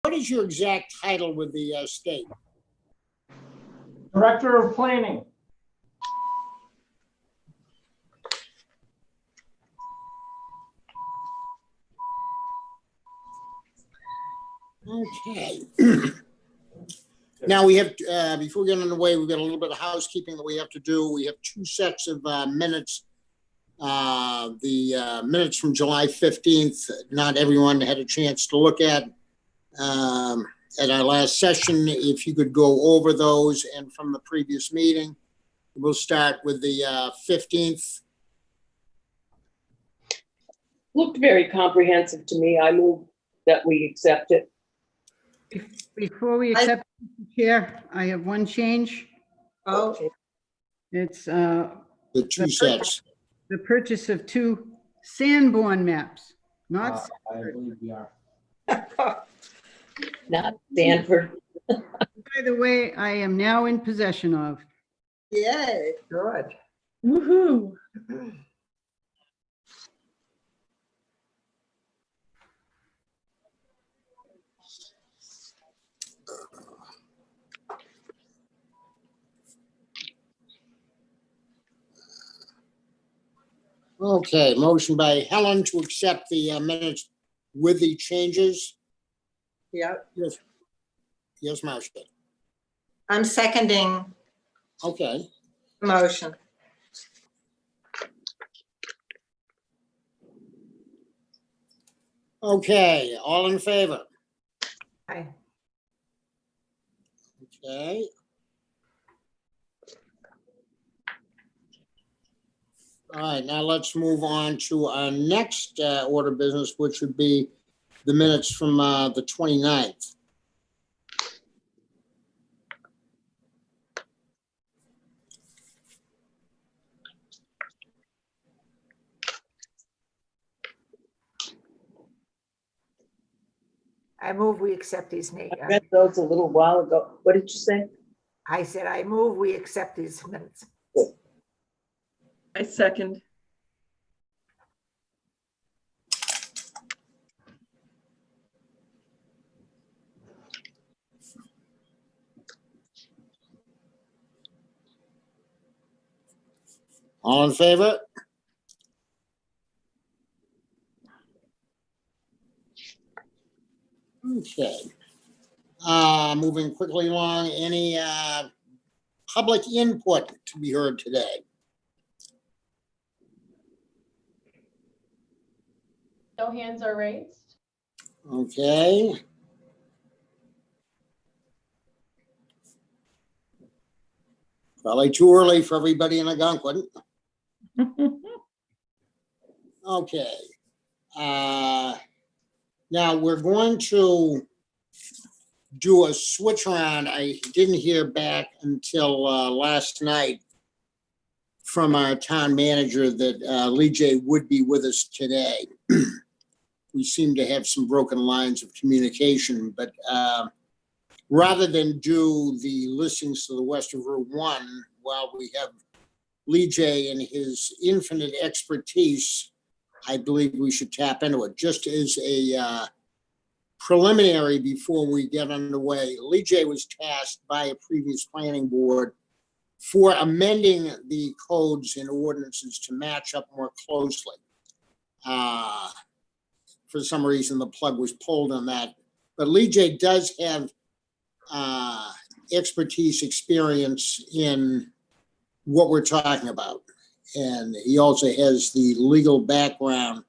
what is your exact title with the state? Director of Planning. Okay. Now we have, before we get underway, we've got a little bit of housekeeping that we have to do. We have two sets of minutes. The minutes from July 15th, not everyone had a chance to look at our last session. If you could go over those and from the previous meeting, we'll start with the 15th. Looked very comprehensive to me. I move that we accept it. Before we accept, Chair, I have one change. Oh, It's The two sets. the purchase of 2 Sanborn maps, not I believe we are. Not Stanford. by the way, I am now in possession of. yay, good. Woohoo. Okay, motion by Helen to accept the minutes with the changes. Yep, Yes, Marcia. I'm seconding Okay. the motion. Okay, all in favor? Aye. Okay. All right, now let's move on to our next order of business, which would be the minutes from the 29th. I move we accept these. I read those a little while ago. What did you say? I said, I move we accept these minutes. I second. All in favor? Okay. Moving quickly along, any public input to be heard today? No hands are raised. Okay. Probably too early for everybody in Ogunquit. Okay. Now we're going to do a switch around. I didn't hear back until last night from our town manager that Lee J would be with us today. We seem to have some broken lines of communication, but rather than do the listings to the west of Route 1, while we have Lee J and his infinite expertise, I believe we should tap into it. Just as a preliminary before we get underway, Lee J was tasked by a previous planning board for amending the codes and ordinances to match up more closely. For some reason, the plug was pulled on that. But Lee J does have expertise, experience in what we're talking about. And he also has the legal background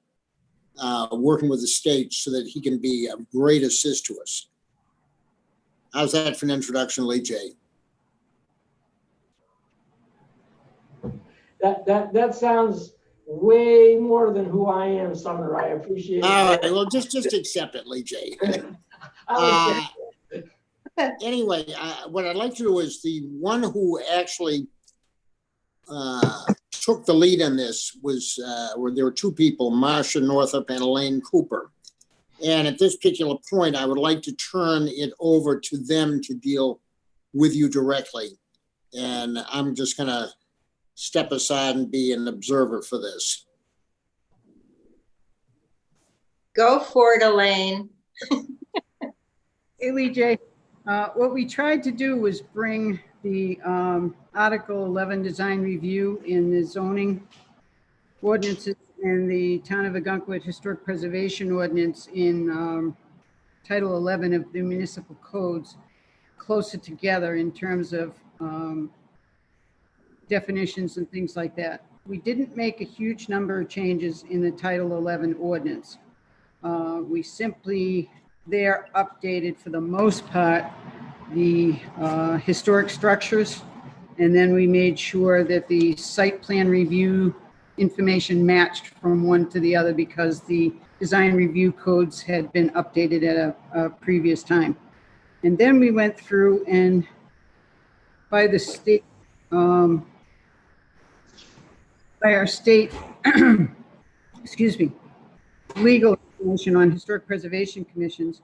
working with the state so that he can be of great assist to us. How's that for an introduction, Lee J? That sounds way more than who I am, Summer. I appreciate it. All right, well, just accept it, Lee J. Anyway, what I'd like to do is the one who actually took the lead on this was, where there were 2 people, Marcia Northup and Elaine Cooper. And at this particular point, I would like to turn it over to them to deal with you directly. And I'm just gonna step aside and be an observer for this. Go for it, Elaine. Hey, Lee J. What we tried to do was bring the Article 11 design review in the zoning ordinances and the Town of Ogunquit Historic Preservation Ordinance in Title 11 of the municipal codes closer together in terms of definitions and things like that. We didn't make a huge number of changes in the Title 11 ordinance. We simply there updated for the most part the historic structures, and then we made sure that the site plan review information matched from one to the other because the design review codes had been updated at a previous time. And then we went through and by the state, by our state, excuse me, legal information on historic preservation commissions,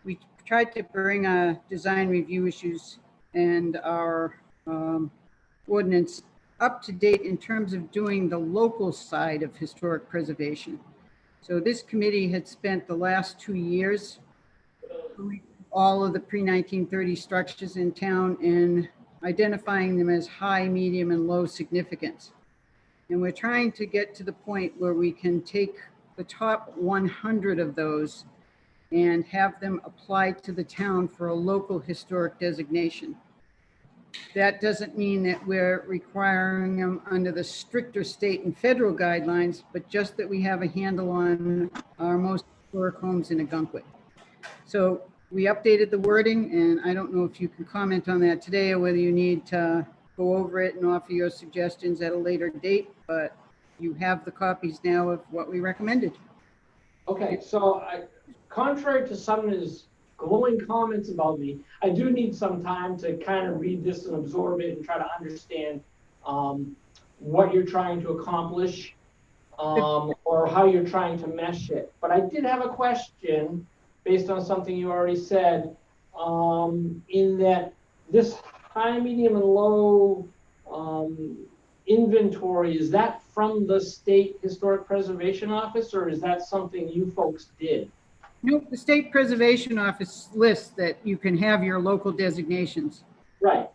we tried to bring our design review issues and our ordinance up to date in terms of doing the local side of historic preservation. So this committee had spent the last 2 years going through all of the pre-1930 structures in town and identifying them as high, medium, and low significance. And we're trying to get to the point where we can take the top 100 of those and have them applied to the town for a local historic designation. That doesn't mean that we're requiring them under the stricter state and federal guidelines, but just that we have a handle on our most historic homes in Ogunquit. So we updated the wording, and I don't know if you can comment on that today or whether you need to go over it and offer your suggestions at a later date, but you have the copies now of what we recommended. Okay, so contrary to some of his glowing comments about me, I do need some time to kind of read this and absorb it and try to understand what you're trying to accomplish or how you're trying to mesh it. But I did have a question based on something you already said, in that this high, medium, and low inventory, is that from the State Historic Preservation Office, or is that something you folks did? Nope, the State Preservation Office lists that you can have your local designations. Right.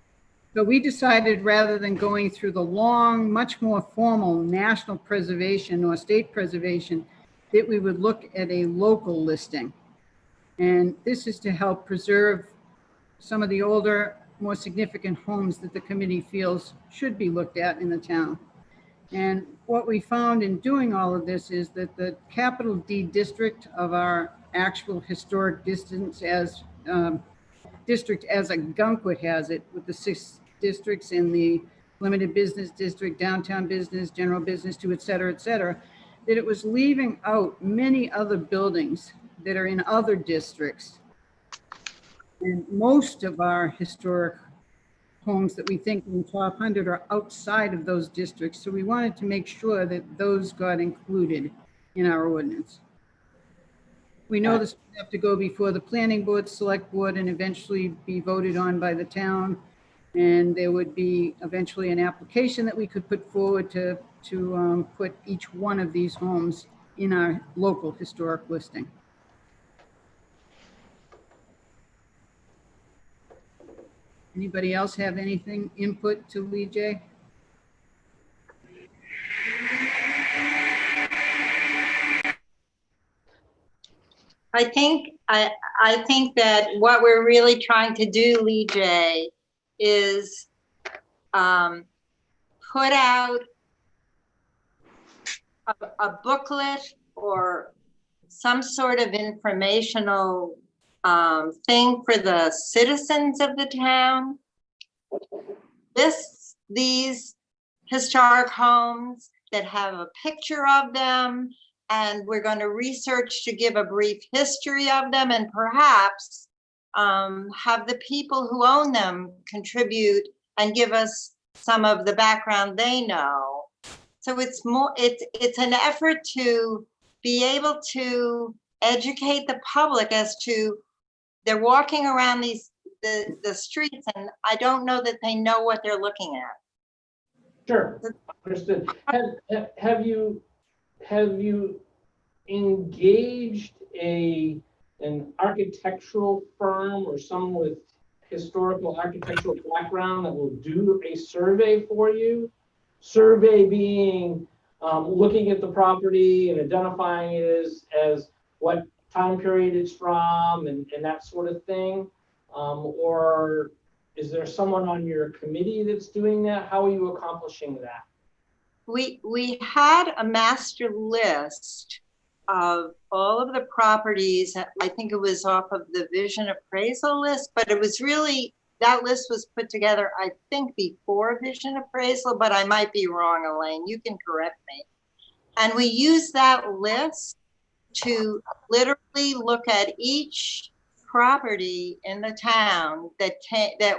So we decided rather than going through the long, much more formal national preservation or state preservation, that we would look at a local listing. And this is to help preserve some of the older, more significant homes that the committee feels should be looked at in the town. And what we found in doing all of this is that the capital D district of our actual historic district as Ogunquit has it, with the 6 districts in the limited business district, downtown business, general business, to et cetera, that it was leaving out many other buildings that are in other districts. And most of our historic homes that we think in the top 100 are outside of those districts. So we wanted to make sure that those got included in our ordinance. We know this will have to go before the planning board, select board, and eventually be voted on by the town. And there would be eventually an application that we could put forward to put each one of these homes in our local historic listing. Anybody else have anything input to Lee J? I think that what we're really trying to do, Lee J, is put out a booklet or some sort of informational thing for the citizens of the town. These historic homes that have a picture of them, and we're going to research to give a brief history of them, and perhaps have the people who own them contribute and give us some of the background they know. So it's an effort to be able to educate the public as to, they're walking around the streets, and I don't know that they know what they're looking at. Sure, understood. Have you engaged a an architectural firm or someone with historical architectural background that will do a survey for you. Survey being looking at the property and identifying it as what time period it's from and that sort of thing. Or is there someone on your committee that's doing that? How are you accomplishing that? We had a master list of all of the properties. I think it was off of the vision appraisal list, but it was really, that list was put together, I think, before vision appraisal, but I might be wrong, Elaine. You can correct me. And we used that list to literally look at each property in the town that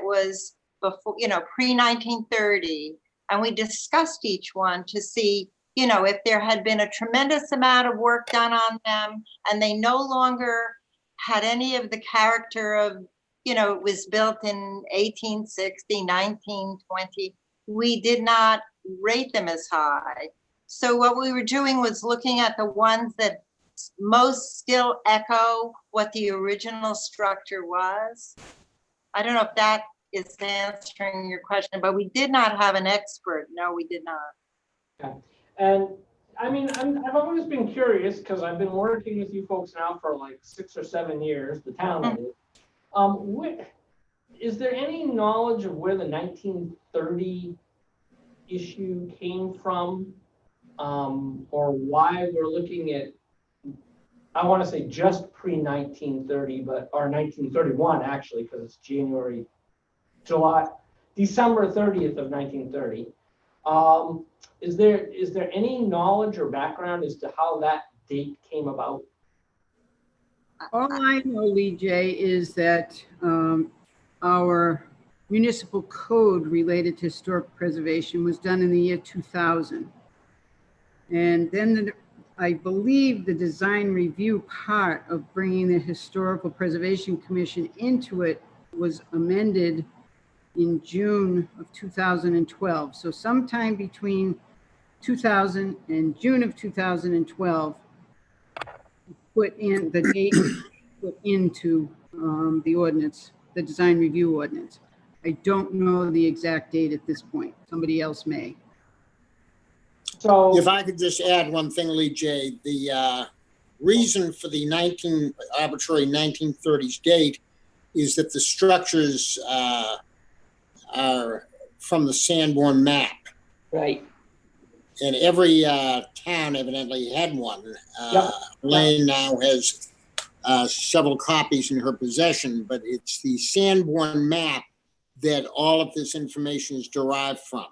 was before, pre-1930. And we discussed each one to see, if there had been a tremendous amount of work done on them and they no longer had any of the character of, it was built in 1860, 1920. We did not rate them as high. So what we were doing was looking at the ones that most still echo what the original structure was. I don't know if that is answering your question, but we did not have an expert. No, we did not. Okay. And I mean, I've always been curious because I've been working with you folks now for like 6 or 7 years, the town that is. Is there any knowledge of where the 1930 issue came from? Or why we're looking at, I want to say just pre-1930, or 1931 actually, because it's December 30th of 1930. Is there any knowledge or background as to how that date came about? All I know, Lee J, is that our municipal code related to historic preservation was done in the year 2000. And then I believe the design review part of bringing the Historical Preservation Commission into it was amended in June of 2012. So sometime between 2000 and June of 2012, put in the date put into the ordinance, the design review ordinance. I don't know the exact date at this point. Somebody else may. So If I could just add one thing, Lee J, the reason for the arbitrary 1930s date is that the structures are from the Sanborn map. Right. And every town evidently had one. Yep. Elaine now has several copies in her possession, but it's the Sanborn map that all of this information is derived from.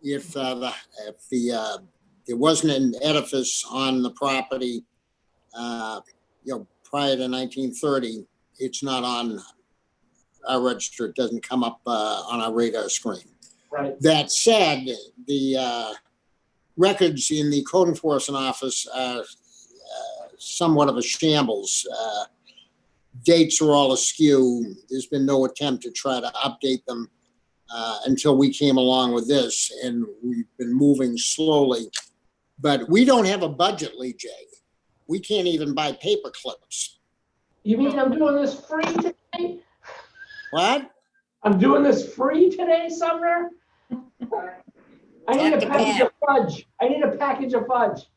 If there wasn't an edifice on the property, prior to 1930, it's not on our register. It doesn't come up on our radar screen. right. That said, the records in the code enforcement office are somewhat of a shambles. Dates are all askew. There's been no attempt to try to update them until we came along with this, and we've been moving slowly. But we don't have a budget, Lee J. We can't even buy paper clips. You mean I'm doing this free today? What? I'm doing this free today, Sumner? I need a package of fudge.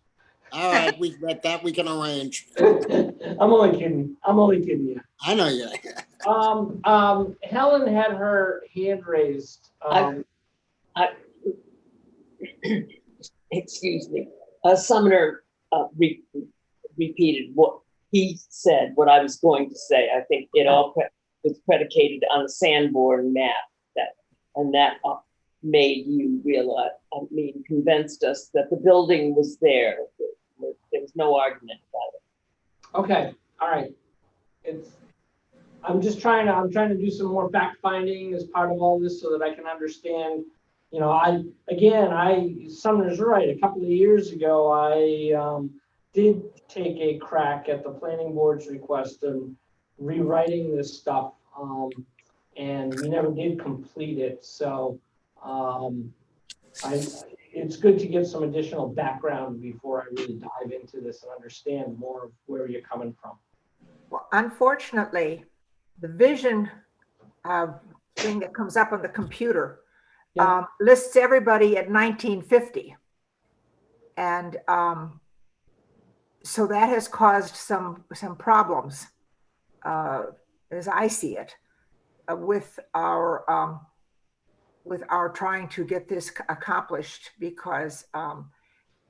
All right, that we can arrange. I'm only kidding. You. I know you. Helen had her hand raised. Excuse me. Sumner repeated what he said, what I was going to say. I think it all was predicated on the Sanborn map, that made you realize, convinced us that the building was there. There was no argument about it. Okay, all right. I'm trying to do some more fact finding as part of all this so that I can understand. Sumner's right. A couple of years ago, I did take a crack at the planning board's request of rewriting this stuff, and we never did complete it. So it's good to get some additional background before I really dive into this and understand more of where you're coming from. Well, unfortunately, the vision thing that comes up on the computer Yeah. lists everybody at 1950. And so that has caused some problems, as I see it, with our trying to get this accomplished, because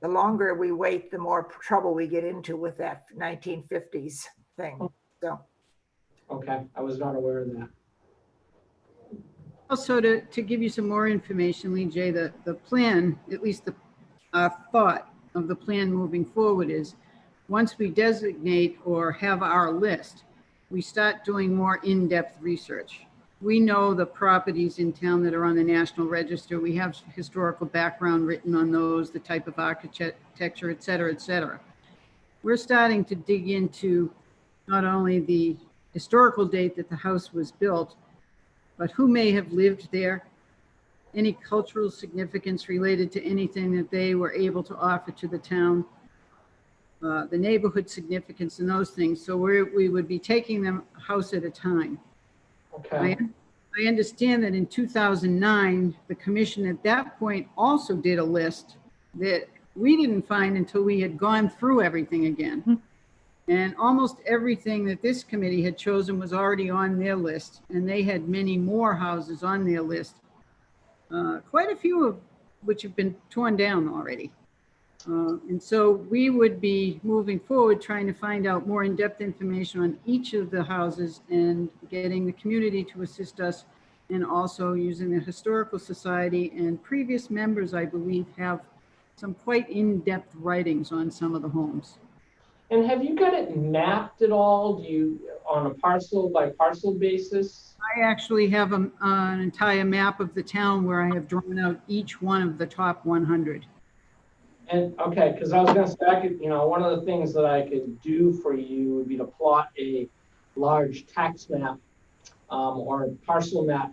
the longer we wait, the more trouble we get into with that 1950s thing. So, Okay, I was not aware of that. Also, to give you some more information, Lee J, the plan, at least the thought of the plan moving forward is, once we designate or have our list, we start doing more in-depth research. We know the properties in town that are on the National Register. We have historical background written on those, the type of architecture, et cetera, et cetera. We're starting to dig into not only the historical date that the house was built, but who may have lived there, any cultural significance related to anything that they were able to offer to the town, the neighborhood significance and those things. So we would be taking them house at a time. Okay, I understand that in 2009, the commission at that point also did a list that we didn't find until we had gone through everything again. And almost everything that this committee had chosen was already on their list, and they had many more houses on their list, quite a few of which have been torn down already. And so we would be moving forward trying to find out more in-depth information on each of the houses and getting the community to assist us, and also using the Historical Society, and previous members, I believe, have some quite in-depth writings on some of the homes. and have you got it mapped at all? Do you, on a parcel by parcel basis? I actually have an entire map of the town where I have drawn out each one of the top 100. And, okay, because I was gonna say, I could, one of the things that I could do for you would be to plot a large tax map, or a parcel map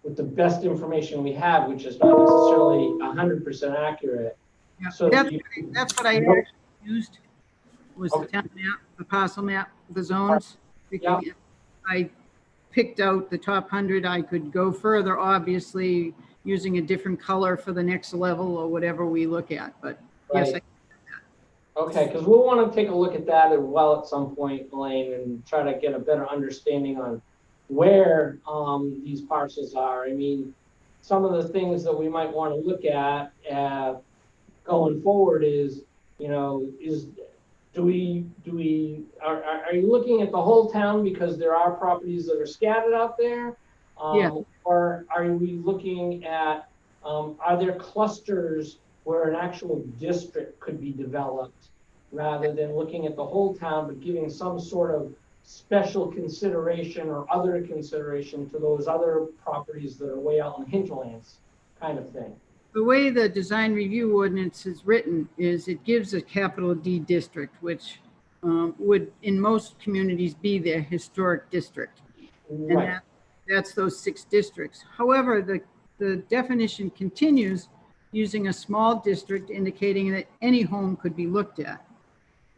with the best information we have, which is not necessarily 100% accurate. Yeah, So that's what I actually used, was the town map, the parcel map, the zones. Yeah. I picked out the top 100. I could go further, obviously, using a different color for the next level or whatever we look at, but yes. Right. Okay, because we'll want to take a look at that as well at some point, Elaine, and try to get a better understanding on where these parcels are. I mean, some of the things that we might want to look at going forward is, are you looking at the whole town because there are properties that are scattered out there? Yeah. Or are we looking at, are there clusters where an actual district could be developed, rather than looking at the whole town, but giving some sort of special consideration or other consideration to those other properties that are way out in the hinterlands, kind of thing? The way the design review ordinance is written is it gives a capital D district, which would in most communities be their historic district. And Right. that's those 6 districts. However, the definition continues using a small district, indicating that any home could be looked at.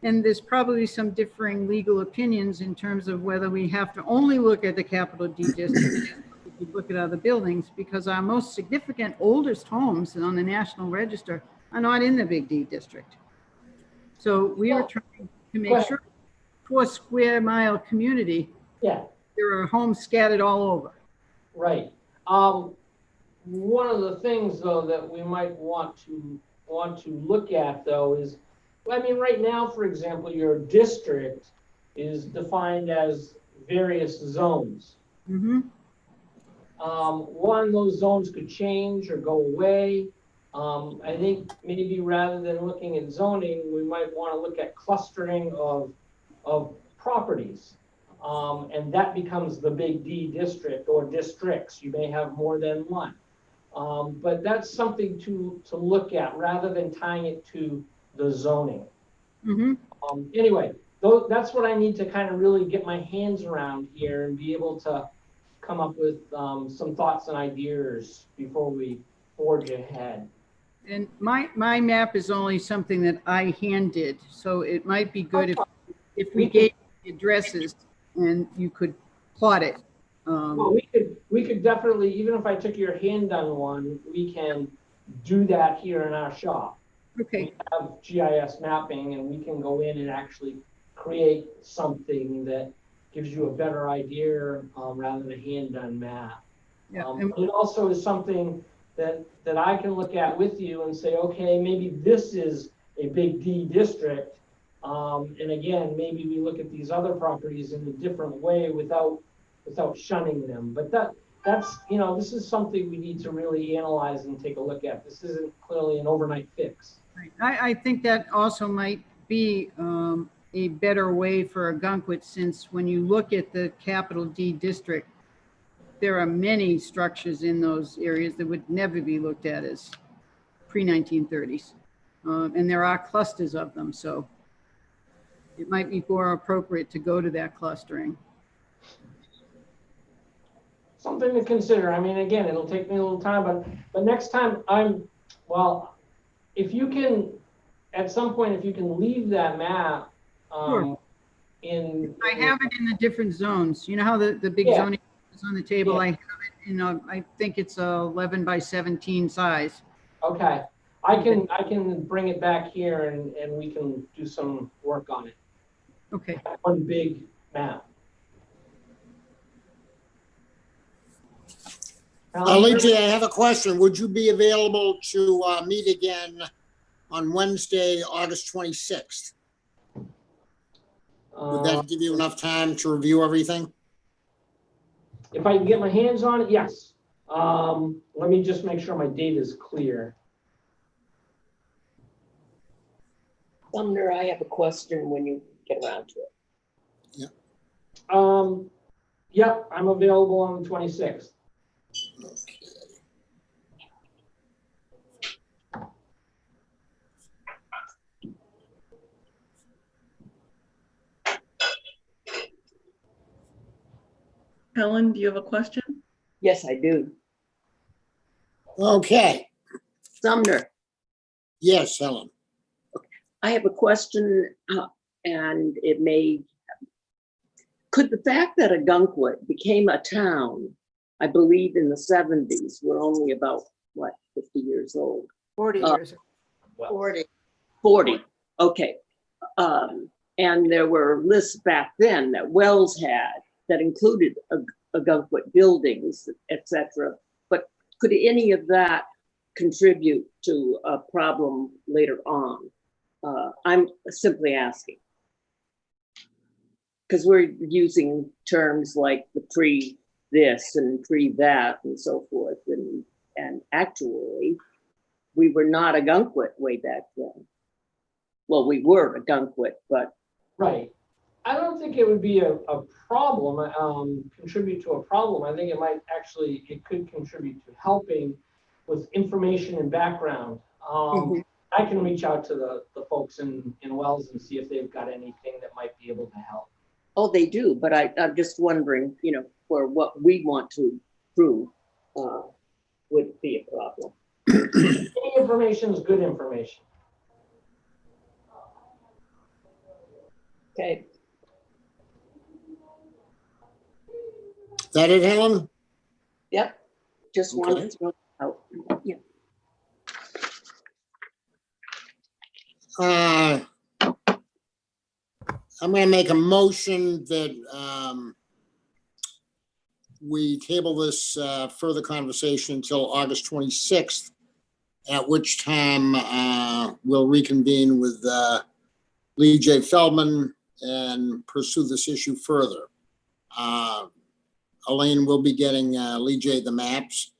And there's probably some differing legal opinions in terms of whether we have to only look at the capital D district, we look at other buildings, because our most significant oldest homes on the National Register are not in the Big D district. So we are trying to make sure 4 square mile community, Yeah. there are homes scattered all over. Right. One of the things, though, that we might want to look at, though, is, I mean, right now, for example, your district is defined as various zones. Mm-hmm. One of those zones could change or go away. I think maybe rather than looking at zoning, we might want to look at clustering of properties. And that becomes the Big D district or districts. You may have more than one. But that's something to look at rather than tying it to the zoning. Mm-hmm. Anyway, that's what I need to kind of really get my hands around here and be able to come up with some thoughts and ideas before we forge ahead. And my map is only something that I hand did, so it might be good if we gave the addresses and you could plot it. Well, we could definitely, even if I took your hand done one, we can do that here in our shop. Okay, We have GIS mapping and we can go in and actually create something that gives you a better idea rather than a hand done map. yeah, It also is something that I can look at with you and say, okay, maybe this is a big D district. And again, maybe we look at these other properties in a different way without shunning them. But that's, this is something we need to really analyze and take a look at. This isn't clearly an overnight fix. I think that also might be a better way for Ogunquit, since when you look at the capital D district, there are many structures in those areas that would never be looked at as pre-1930s. And there are clusters of them, so it might be more appropriate to go to that clustering. Something to consider. I mean, again, it'll take me a little time, but next time if you can, at some point, if you can leave that map Sure. I have in, it in the different zones. You know how the big Yeah. zoning is on the table? Yeah. I have it, I think it's a 11 by 17 size. okay, I can bring it back here and we can do some work on it. Okay. One big map. Lee, I have a question. Would you be available to meet again on Wednesday, August 26th? Would that give you enough time to review everything? If I can get my hands on it, yes. Let me just make sure my date is clear. Sumner, I have a question when you get around to it. Yep, I'm available on the 26th. Helen, do you have a question? Yes, I do. Okay. Sumner, Yes, Helen. I have a question, and could the fact that Ogunquit became a town, I believe in the 70s, we're only about, 50 years old? 40 years. 40. 40, okay. And there were lists back then that Wells had that included Ogunquit buildings, etc. But could any of that contribute to a problem later on? I'm simply asking. Because we're using terms like the pre this and pre that and so forth. And actually, we were not Ogunquit way back then. Well, we were Ogunquit, but. Right. I don't think it would be a problem, contribute to a problem. I think it could contribute to helping with information and background. I can reach out to the folks in Wells and see if they've got anything that might be able to help. Oh, they do, but I'm just wondering, for what we want to prove would be a problem. Any information is good information. Okay. That it, Helen? Yep. Just Okay. wanted to throw it out. Yeah. I'm going to make a motion that we table this further conversation until August 26th, at which time we'll reconvene with Lee J. Feldman and pursue this issue further. Elaine will be getting Lee J. the maps.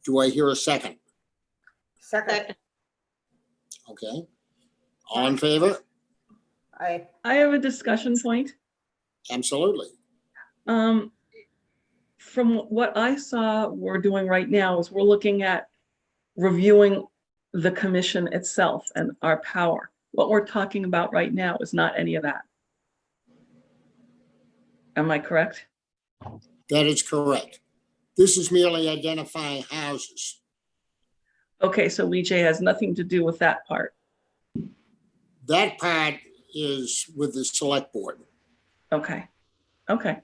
Do I hear a second? Second. Okay. All in favor? I have a discussion point. Absolutely. From what I saw we're doing right now is we're looking at reviewing the commission itself and our power. What we're talking about right now is not any of that. Am I correct? That is correct. This is merely identifying houses. Okay, so Lee J has nothing to do with that part. That part is with the select board. Okay, okay,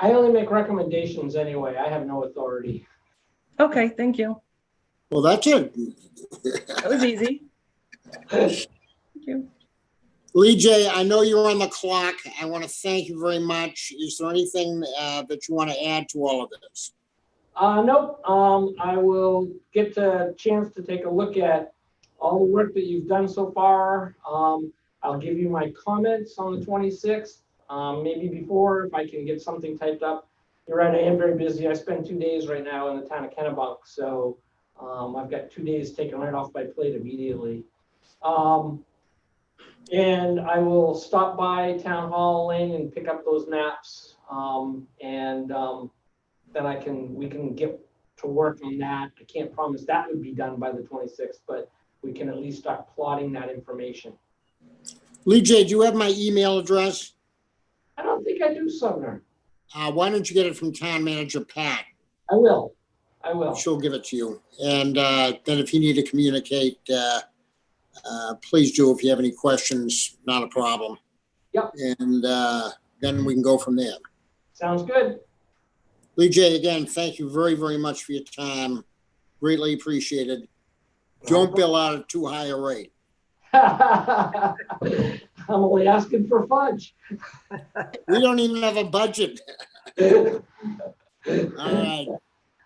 I only make recommendations anyway. I have no authority. okay, thank you. Well, that's it. That was easy. Thank you. Lee J, I know you're on the clock. I want to thank you very much. Is there anything that you want to add to all of this? Nope, I will get the chance to take a look at all the work that you've done so far. I'll give you my comments on the 26th, maybe before, if I can get something typed up. You're right, I am very busy. I spend 2 days right now in the town of Kennebunk, so I've got 2 days taken right off my plate immediately. And I will stop by Town Hall Lane and pick up those maps, then we can get to work on that. I can't promise that would be done by the 26th, but we can at least start plotting that information. Lee J, do you have my email address? I don't think I do, Sumner. Why don't you get it from Town Manager Pat? I will. She'll give it to you. And then if you need to communicate, please do. If you have any questions, not a problem. Yep. And then we can go from there. Sounds good. Lee J, again, thank you very, very much for your time. Greatly appreciated. Don't bill out at too high a rate. I'm only asking for fudge. We don't even have a budget. All right.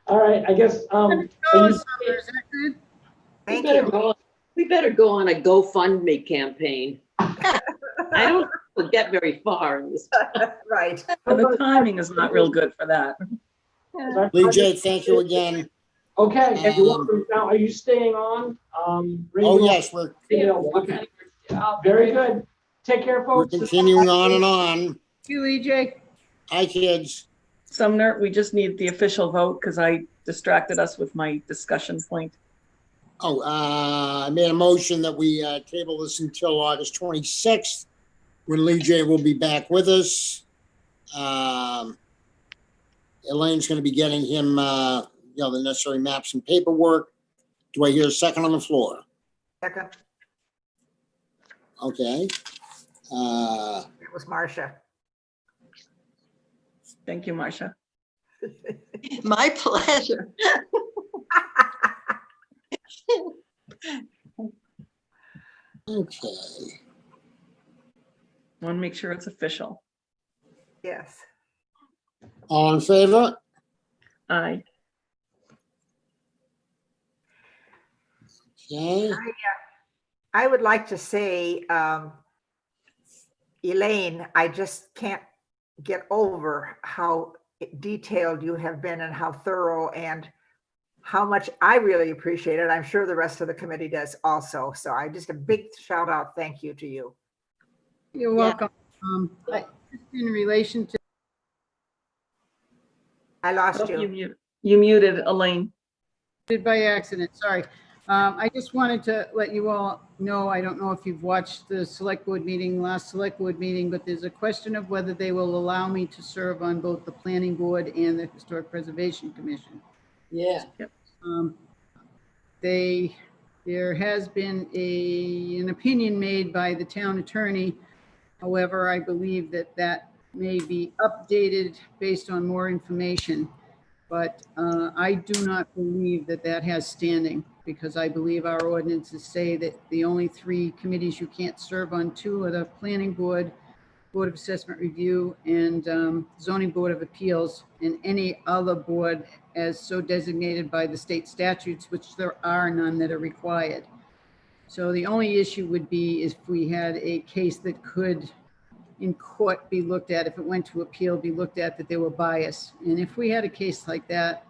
All right, I guess, Oh, are Summer, you- is that good? We Thank better you. go, we better go on a GoFundMe campaign. I don't think we'll get very far in this. Right. But the timing is not real good for that. Lee J, thank you again. Okay, you're welcome. Now, are you staying on? Oh, yes, we're Okay. Very good. Take care, folks. continuing on and on. Thank you, EJ. Hi, kids. Sumner, we just need the official vote because I distracted us with my discussion point. Oh, I made a motion that we table this until August 26th, when Lee J will be back with us. Elaine's going to be getting him, the necessary maps and paperwork. Do I hear a second on the floor? Second, Okay. it was Marcia. Thank you, Marcia. My pleasure. Okay. Want to make sure it's official. Yes. All in favor? Aye. Okay. I would like to say, Elaine, I just can't get over how detailed you have been and how thorough and how much I really appreciate it. I'm sure the rest of the committee does also. So I just a big shout out, thank you to you. You're Yeah. welcome. Just in relation to, I lost Oh, you. you muted Elaine. did by accident, sorry. I just wanted to let you all know, I don't know if you've watched the select board meeting, last select board meeting, but there's a question of whether they will allow me to serve on both the planning board and the Historic Preservation Commission. Yeah. There has been an opinion made by the town attorney. However, I believe that may be updated based on more information. But I do not believe that has standing, because I believe our ordinances say that the only 3 committees you can't serve on 2 are the planning board, Board of Assessment Review, and Zoning Board of Appeals, and any other board as so designated by the state statutes, which there are none that are required. So the only issue would be if we had a case that could in court be looked at, if it went to appeal, be looked at that there were bias. And if we had a case like that,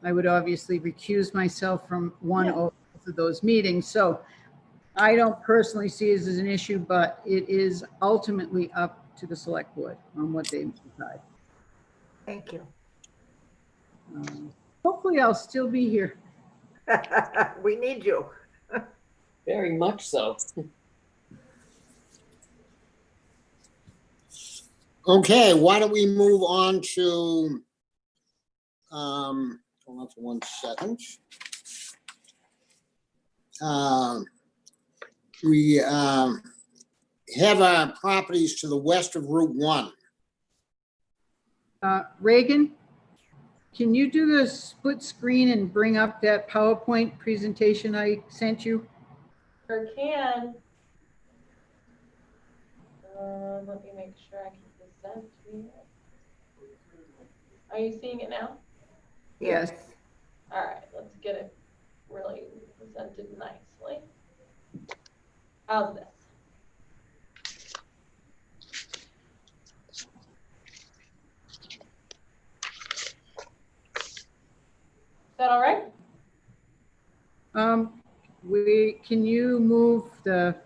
I would obviously recuse myself from one or both of those meetings. So I don't personally see it as an issue, but it is ultimately up to the select board on what they decide. Thank you. Hopefully I'll still be here. We need you. Very much so. Okay, why don't we move on to, hold on for 1 second. have properties to the west of Route 1. Reagan, can you do the split screen and bring up that PowerPoint presentation I sent you? Sure can. Let me make sure I can present to you. Are you seeing it now? Yes. All right, let's get it really presented nicely. How's this? Is that all right? Can you move the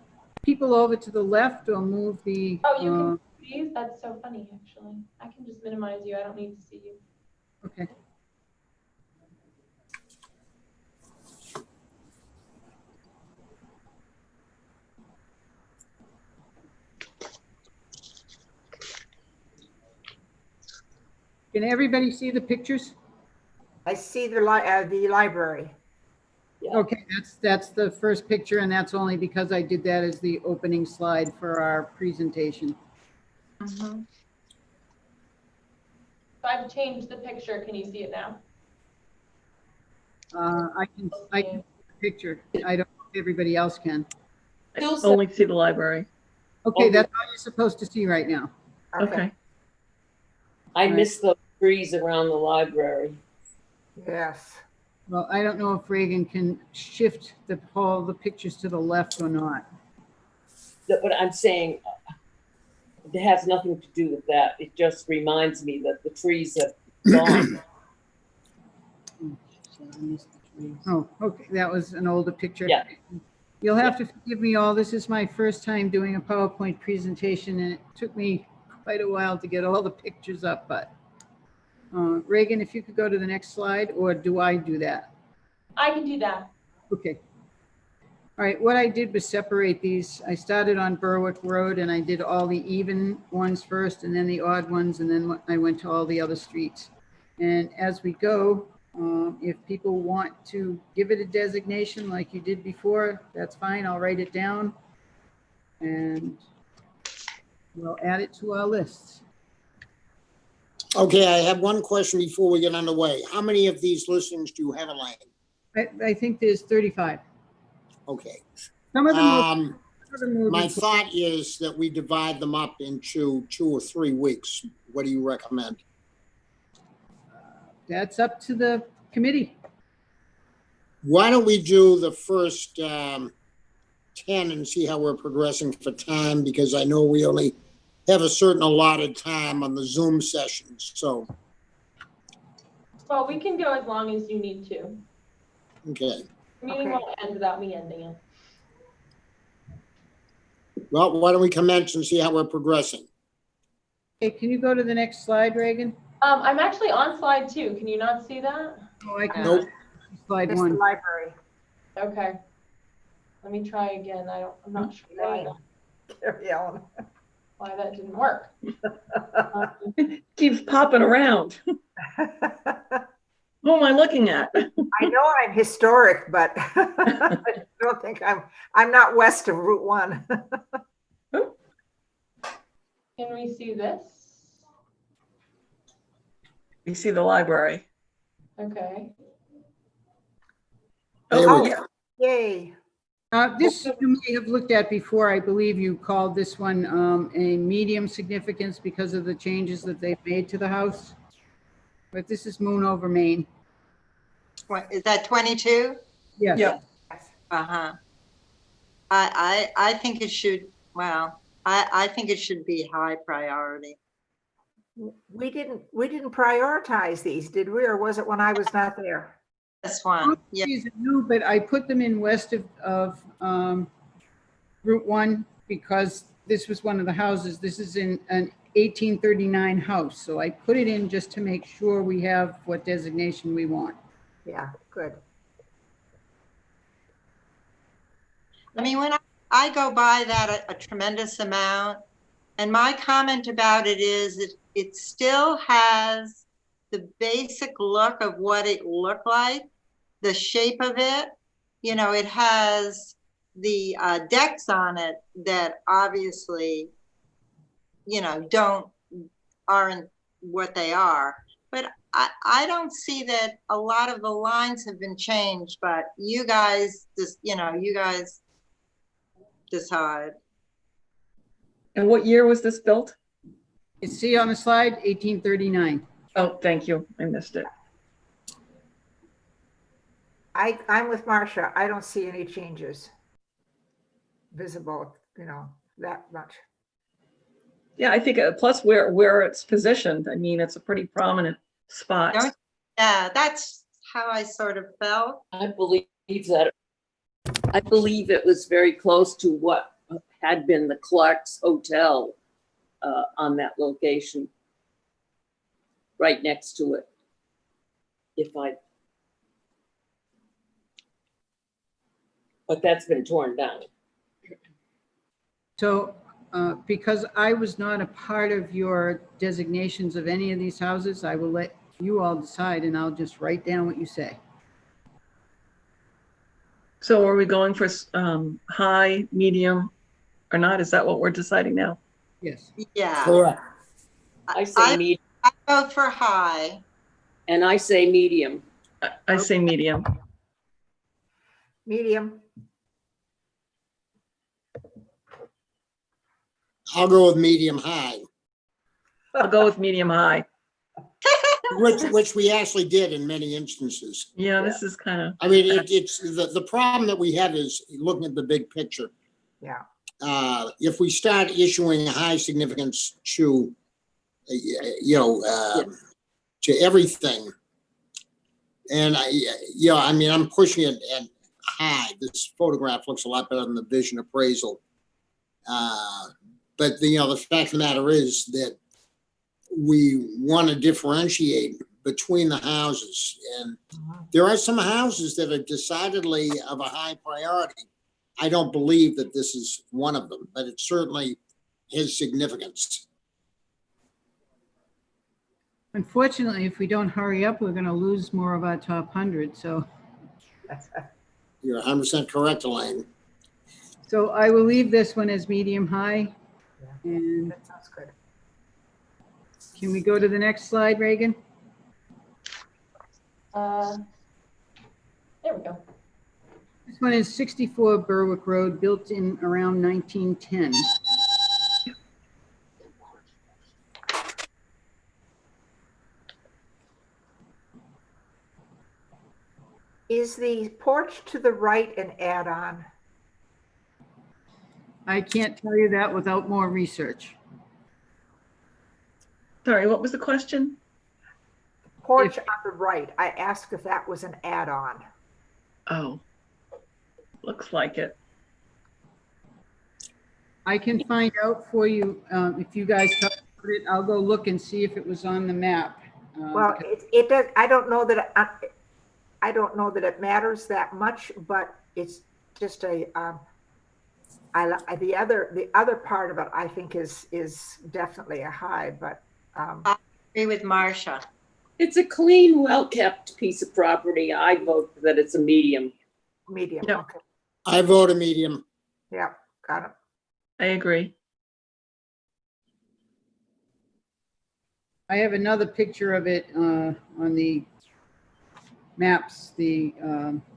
people over to the left or move the? Oh, you can please. That's so funny, actually. I can just minimize you. I don't need to see you. Okay. Can everybody see the pictures? I see the library. Yeah. Okay, that's the first picture, and that's only because I did that as the opening slide for our presentation. So I've changed the picture. Can you see it now? I can see the picture. I don't know if everybody else can. I only see the library. Okay, that's all you're supposed to see right now. Okay. I miss the trees around the library. Yes. Well, I don't know if Reagan can shift the pictures to the left or not. But I'm saying it has nothing to do with that. It just reminds me that the trees have gone. Oh, okay, that was an older picture. Yeah. You'll have to forgive me all. This is my first time doing a PowerPoint presentation, and it took me quite a while to get all the pictures up, but Reagan, if you could go to the next slide, or do I do that? I can do that. Okay. All right, what I did was separate these. I started on Berwick Road and I did all the even ones first and then the odd ones, and then I went to all the other streets. And as we go, if people want to give it a designation like you did before, that's fine. I'll write it down and we'll add it to our lists. Okay, I have one question before we get underway. How many of these listings do you have, Elaine? I think there's 35. Okay. Some of them will My be- thought is that we divide them up into 2 or 3 weeks. What do you recommend? That's up to the committee. Why don't we do the first 10 and see how we're progressing for time? Because I know we only have a certain allotted time on the Zoom sessions, so, Well, we can go as long as you need to. okay. The meeting won't end without me ending it. Well, why don't we commence and see how we're progressing? Okay, can you go to the next slide, Reagan? I'm actually on slide 2. Can you not see that? Oh, I can. Nope. Slide It's the 1. library. Okay. Let me try again. I'm not sure Right. Carry on. why that didn't work. Keeps popping around. Who am I looking at? I know I'm historic, but I don't think I'm not west of Route 1. Can we see this? You see the library. Okay. There Oh, we yeah. go. Yay. This you may have looked at before. I believe you called this one a medium significance because of the changes that they've made to the house. But this is Moon over Main. Is that 22? Yes. Yep. Uh-huh. I think it should, well, I think it should be high priority. We didn't prioritize these, did we? Or was it when I was not there? This one, yeah. These are new, but I put them in west of Route 1 because this was one of the houses. This is in an 1839 house. So I put it in just to make sure we have what designation we want. Yeah, good. I mean, when I go by that a tremendous amount, and my comment about it is that it still has the basic look of what it looked like, the shape of it. You know, it has decks on it that obviously, you know, aren't what they are. But I don't see that a lot of the lines have been changed, but you guys just, you know, you guys decide. And what year was this built? It's, see on the slide, 1839. Oh, thank you. I missed it. I'm with Marcia. I don't see any changes visible, you know, that much. Yeah, I think plus where it's positioned, I mean, it's a pretty prominent spot. Yeah, that's how I sort of felt. I believe it was very close to what had been the Clark's Hotel on that location, right next to it. But that's been torn down. So because I was not a part of your designations of any of these houses, I will let you all decide, and I'll just write down what you say. So are we going for high, medium, or not? Is that what we're deciding now? Yes. Yeah. Correct. I say medium, I vote for high. and I say medium. I say medium. Medium. I'll go with medium high, I'll go with medium high. which we actually did in many instances. Yeah, this is kind of, I mean, it's the problem that we have is looking at the big picture. Yeah. If we start issuing high significance to, to everything, and I mean, I'm pushing it at high. This photograph looks a lot better than the vision appraisal. But the fact of the matter is that we want to differentiate between the houses, and there are some houses that are decidedly of a high priority. I don't believe that this is one of them, but it certainly has significance. Unfortunately, if we don't hurry up, we're going to lose more of our top 100. So You're 100% correct, Elaine. So I will leave this one as medium high. Yeah. And That sounds good. can we go to the next slide, Reagan? There we go. This one is 64 Berwick Road, built in around 1910. Is the porch to the right an add-on? I can't tell you that without more research. sorry, what was the question? Porch on the right, I asked if that was an add-on. Oh, looks like it. I can find out for you if you guys talk about it. I'll go look and see if it was on the map. Well, it does. I don't know that it matters that much, but it's just a. The other part of it, I think, is definitely a high, but. I agree with Marcia. It's a clean, well-kept piece of property. I vote that it's a medium. Medium. Yeah. Okay. I vote a medium. Yeah, got it. I agree. I have another picture of it on the maps, the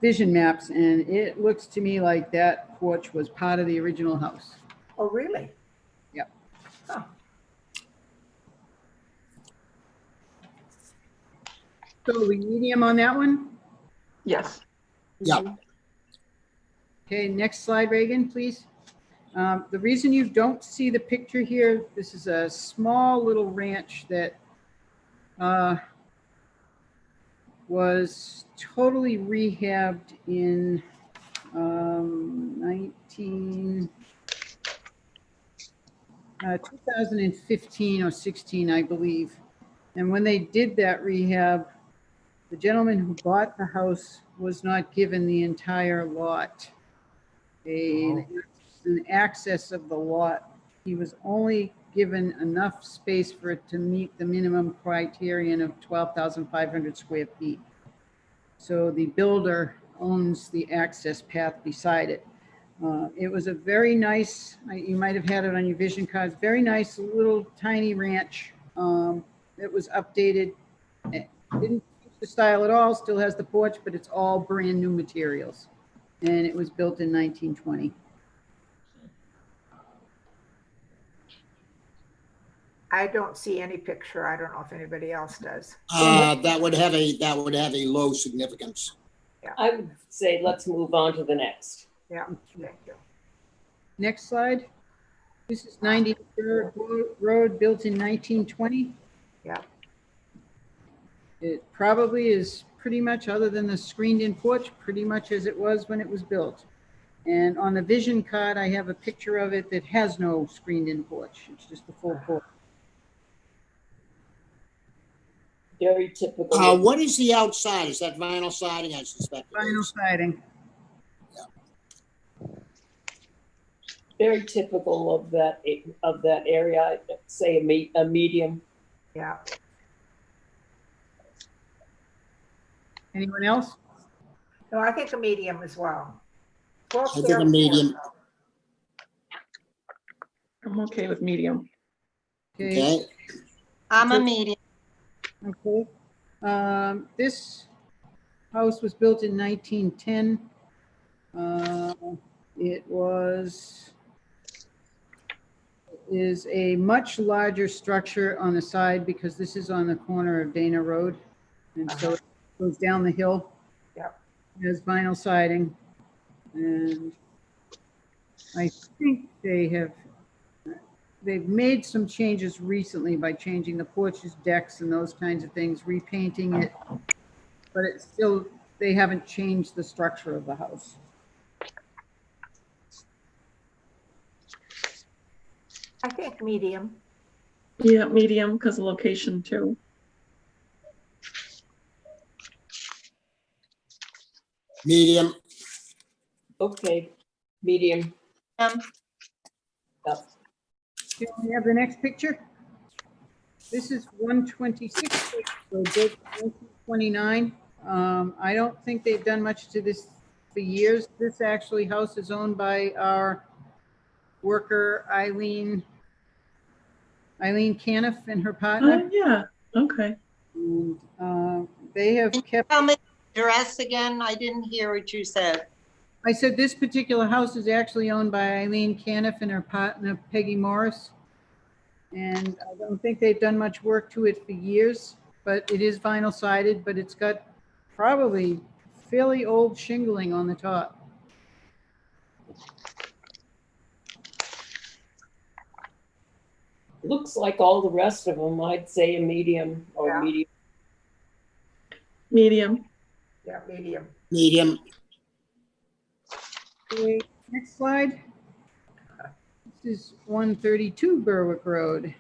vision maps, and it looks to me like that porch was part of the original house. Oh, really? Yep. Huh. So we medium on that one? Yes. Yeah. Okay, next slide, Reagan, please. The reason you don't see the picture here, this is a small little ranch that was totally rehabbed in 2015 or 16, I believe. And when they did that rehab, the gentleman who bought the house was not given the entire lot. An access of the lot. He was only given enough space for it to meet the minimum criterion of 12,500 square feet. So the builder owns the access path beside it. It was a very nice, you might have had it on your vision cards, very nice little tiny ranch. It was updated. It didn't change the style at all, still has the porch, but it's all brand new materials. And it was built in 1920. I don't see any picture. I don't know if anybody else does. That would have a low significance. I would say let's move on to the next. Yeah, thank you. Next slide. This is 93rd Road, built in 1920. Yeah. It probably is pretty much, other than the screened-in porch, pretty much as it was when it was built. And on the vision card, I have a picture of it that has no screened-in porch. It's just the full porch. Very typical. What is the outside? Is that vinyl siding? I suspect. it Vinyl is. siding. Very typical of that area. I'd say a medium. Yeah. Anyone else? No, I think a medium as well. I think a medium. I'm okay with medium. Okay. I'm a medium. Okay. This house was built in 1910. It is a much larger structure on the side because this is on the corner of Dana Road. And so it goes down the hill. Yep. It has vinyl siding. And I think they've made some changes recently by changing the porches, decks, and those kinds of things, repainting it. But it's still, they haven't changed the structure of the house. I think medium. Yeah, medium, because of location too. Medium. Okay, medium. Um, Yep. Do we have the next picture? This is 126, so built in 1929. I don't think they've done much to this for years. This actually house is owned by our worker Eileen Caniff and her partner. Oh, yeah, okay. And, they have kept, Tell me the address again. I didn't hear what you said. I said this particular house is actually owned by Eileen Caniff and her partner Peggy Morris. And I don't think they've done much work to it for years, but it is vinyl sided, but it's got probably fairly old shingling on the top. Looks like all the rest of them. I'd say a medium or Yeah. medium. Medium. Yeah, medium. Medium. Okay, next slide. This is 132 Berwick Road.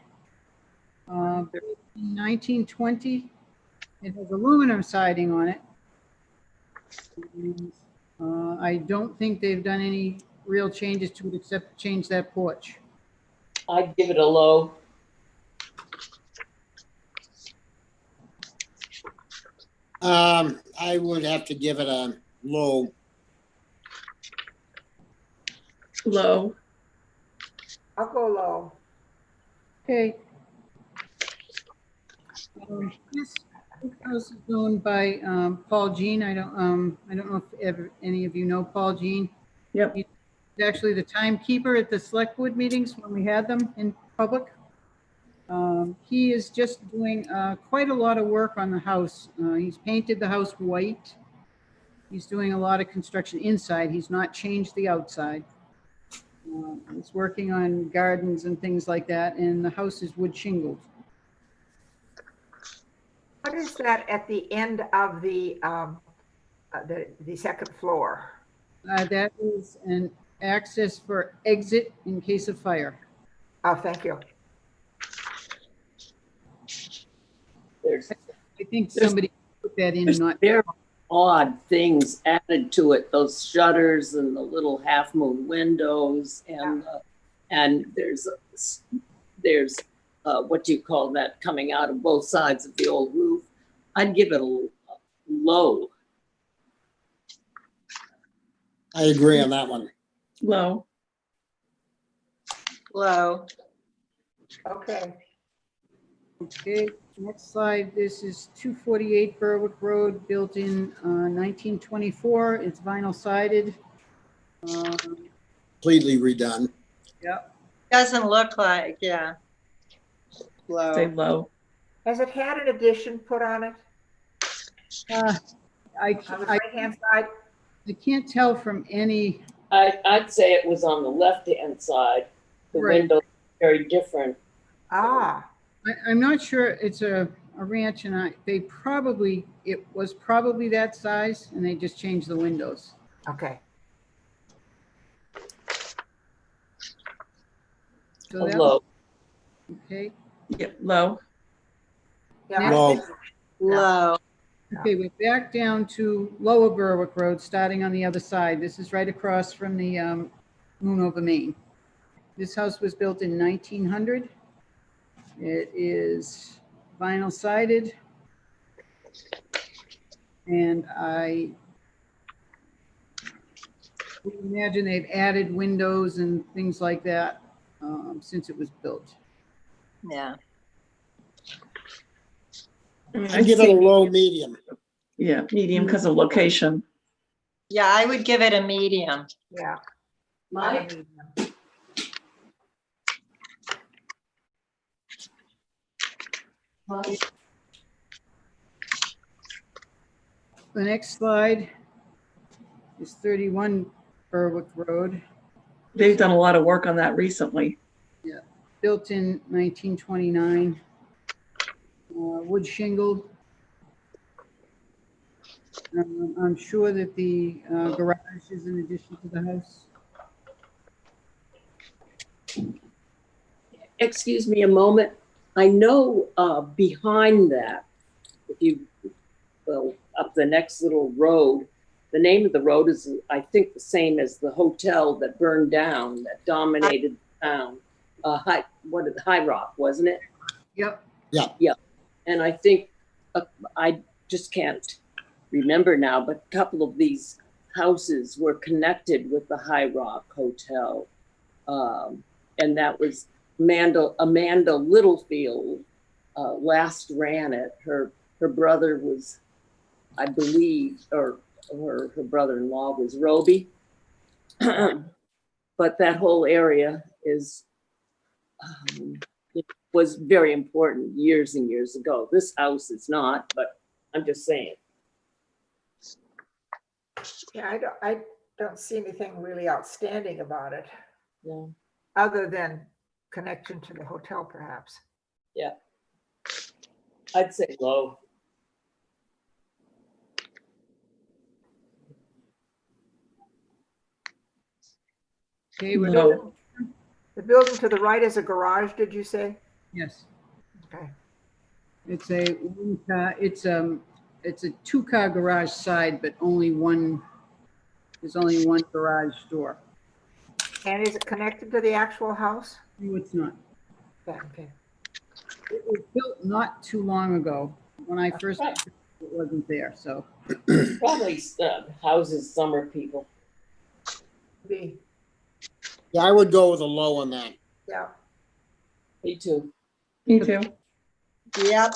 1920. It has aluminum siding on it. And, I don't think they've done any real changes to it except change that porch. I'd give it a low. I would have to give it a low. Low. I'll go low. Okay. This house is owned by Paul Jean. I don't know if any of you know Paul Jean. Yep. He's actually the timekeeper at the select board meetings when we had them in public. He is just doing quite a lot of work on the house. He's painted the house white. He's doing a lot of construction inside. He's not changed the outside. He's working on gardens and things like that, and the house is wood shingled. What is that at the end of the second floor? That is an access for exit in case of fire. Oh, thank you. There's I think somebody put that in, not. very odd things added to it. Those shutters and the little half moon windows, and there's what do you call that coming out of both sides of the old roof. I'd give it a low. I agree on that one. Low. Low. Okay, Okay, next slide. This is 248 Berwick Road, built in 1924. It's vinyl sided. Completely redone. Yep. Doesn't look like, yeah. Say Low. low. has it had an addition put on it, I, on the I, right-hand side? I can't tell from any, I'd say it was on the left-hand side. The Right. window very different. Ah, I'm not sure it's a ranch, and it was probably that size, and they just changed the windows. okay. So A that, low. okay, Yeah, low. Yeah, Low. Low. okay, we're back down to Lower Berwick Road, starting on the other side. This is right across from the Moon over Maine. This house was built in 1900. It is vinyl sided. And I would imagine they've added windows and things like that since it was built. Yeah. I mean, I give it a low medium. Yeah, medium because of location. Yeah, I would give it a medium. yeah. Mike? The next slide is 31 Berwick Road, They've done a lot of work on that recently. built in 1929, wood shingled. I'm sure that the garage is in addition to the house. Excuse me a moment. I know behind that, if you, well, up the next little road, the name of the road is, I think, the same as the hotel that burned down, that dominated the town. High Rock, wasn't it? Yep. And I think, I just can't remember now, but a couple of these houses were connected with the High Rock Hotel. And that was Amanda Littlefield last ran it. Her brother was, I believe, or her brother-in-law was Roby. But that whole area is it was very important years and years ago. This house is not, but I'm just saying. Yeah, I don't see anything really outstanding about it, Yeah. other than connection to the hotel, perhaps. Yeah. I'd say low. Okay, we're Low. The building to the right is a garage, did you say? yes. Okay. It's a one car, it's a two-car garage side, but there's only one garage door. And is it connected to the actual house? No, it's not. Okay. It was built not too long ago. When I first, Right. it wasn't there, so. Probably houses summer people. B, Yeah, I would go with a low on that. yeah. Me too. Me too. Yep.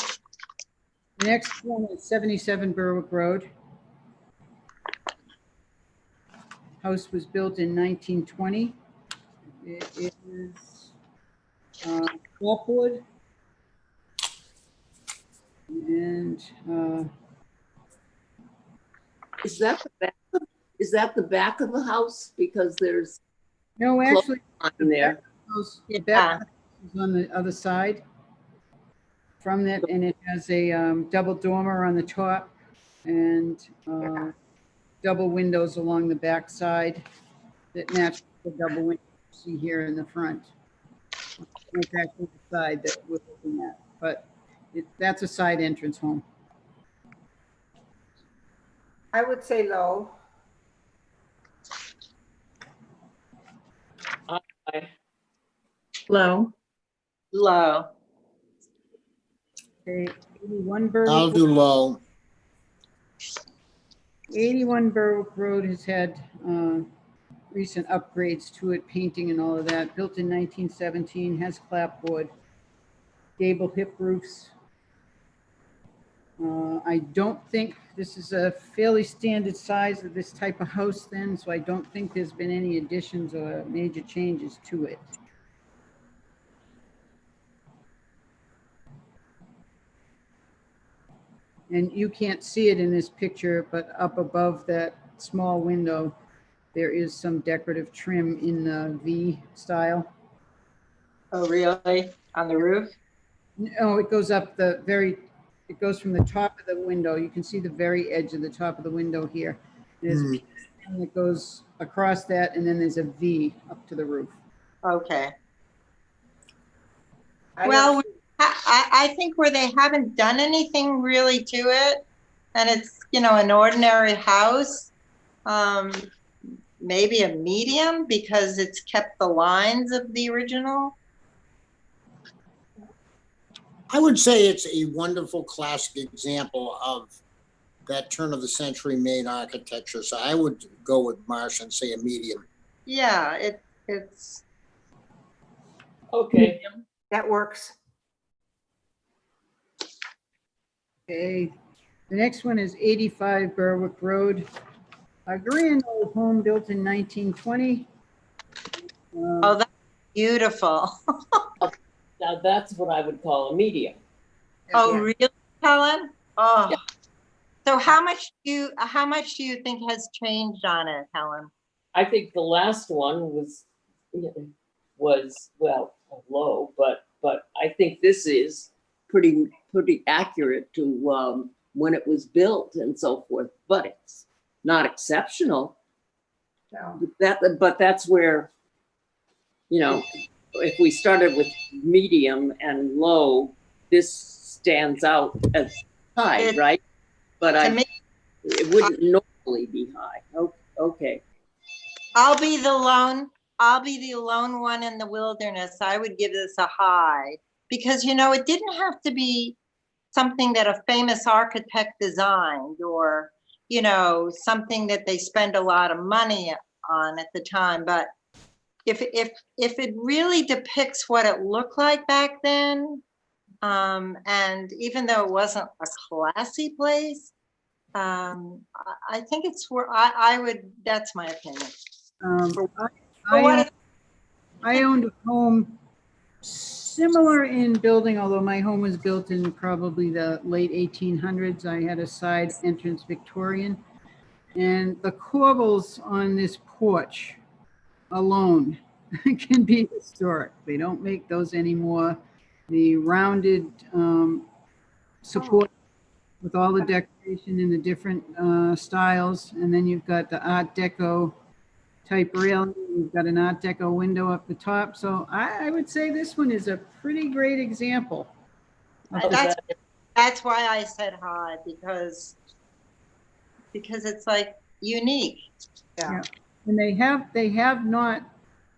The next one is 77 Berwick Road. House was built in 1920. It is pulpwood. And Is that the back of the house? Because there's no, actually, in there. the back is on the other side from that, and it has a double dormer on the top and double windows along the back side that match the double windows you see here in the front. That's actually the side that we're looking at, but that's a side entrance home. I would say low. Low. Low. Okay, 81 I'll Berwick, do low. 81 Berwick Road has had recent upgrades to it, painting and all of that. Built in 1917, has clapboard, gable hip roofs. I don't think, this is a fairly standard size of this type of house then, so I don't think there's been any additions or major changes to it. And you can't see it in this picture, but up above that small window, there is some decorative trim in the V style. Oh, really? On the roof? No, it goes up the very, it goes from the top of the window. You can see the very edge of the top of the window here. There's a piece that goes across that, and then there's a V up to the roof. Okay. I Well, don't- I think where they haven't done anything really to it, and it's, an ordinary house, maybe a medium because it's kept the lines of the original. I would say it's a wonderful classic example of that turn of the century Maine architecture. So I would go with Marcia and say a medium. Yeah, it's, Okay, That works. Okay, the next one is 85 Berwick Road. A grand old home built in 1920. oh, that's beautiful. now that's what I would call a medium. Oh, Yeah. really, Helen? Oh. So how much do you think has changed on it, Helen? I think the last one was well, low, but I think this is pretty accurate to when it was built and so forth, but it's not exceptional. No. But that's where, if we started with medium and low, this stands out as high, right? But To me, it wouldn't normally be high. Okay. I'll be the lone one in the wilderness. I would give this a high because, it didn't have to be something that a famous architect designed or, something that they spend a lot of money on at the time. But if it really depicts what it looked like back then, and even though it wasn't a classy place, I think it's where I would, that's my opinion. I owned a home similar in building, although my home was built in probably the late 1800s. I had a side entrance Victorian, and the corbels on this porch alone can be historic. They don't make those anymore. The rounded support with all the decoration in the different styles, and then you've got the Art Deco type railing. You've got an Art Deco window up the top. So I would say this one is a pretty great example. That's why I said high, because it's like unique. Yeah. And they have not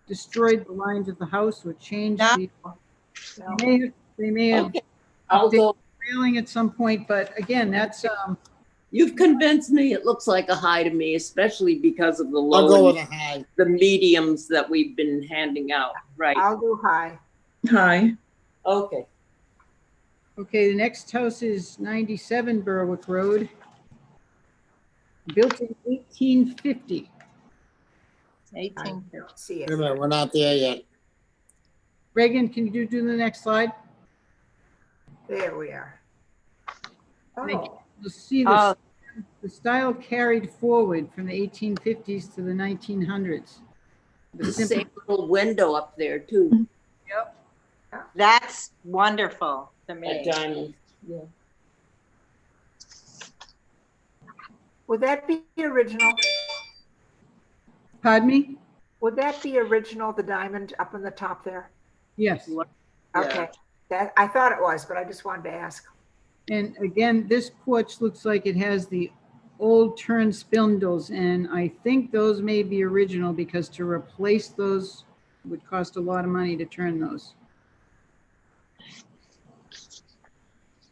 destroyed the lines of the house or changed No. the. They may have Okay. I'll go. railing at some point, but again, that's You've convinced me. It looks like a high to me, especially because of the I'll go low with and a high. the mediums that we've been handing out. Right. I'll do high. Hi. Okay. okay. The next house is 97 Berwick Road, built in 1850. 18. I don't see Wait it. a minute, we're not there yet. Reagan, can you do the next slide? There we are. Oh, You'll see Oh, the style carried forward from the 1850s to the 1900s. The The simple- same little window up there too. Yep. that's wonderful to That me. diamond. Yeah. would that be original? Pardon me? Would that be original, the diamond up in the top there? Yes. Okay, that, I thought it was, but I just wanted to ask. And again, this porch looks like it has the old turn spindles, and I think those may be original because to replace those would cost a lot of money to turn those.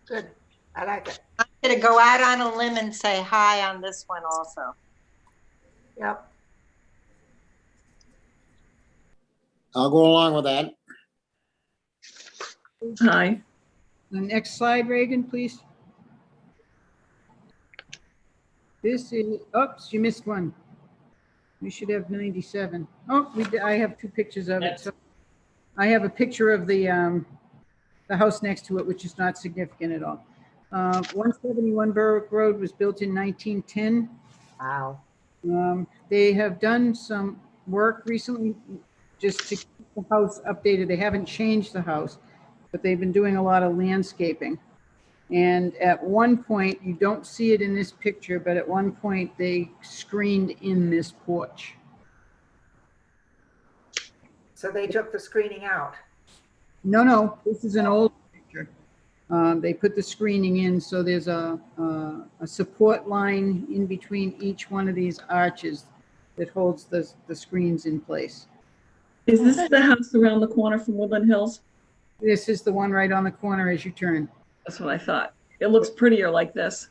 Good, I like it. I'm gonna go out on a limb and say high on this one also. Yep. I'll go along with that. Hi. The next slide, Reagan, please. This is, oops, you missed one. We should have 97. Oh, I have two pictures of it. So I have a picture of the house next to it, which is not significant at all. 171 Berwick Road was built in 1910. Wow. They have done some work recently just to keep the house updated. They haven't changed the house, but they've been doing a lot of landscaping. And at one point, you don't see it in this picture, but at one point they screened in this porch. So they took the screening out. No, this is an old picture. They put the screening in, so there's a support line in between each one of these arches that holds the screens in place. Is this the house around the corner from Woodland Hills? This is the one right on the corner as you turn. That's what I thought. It looks prettier like this.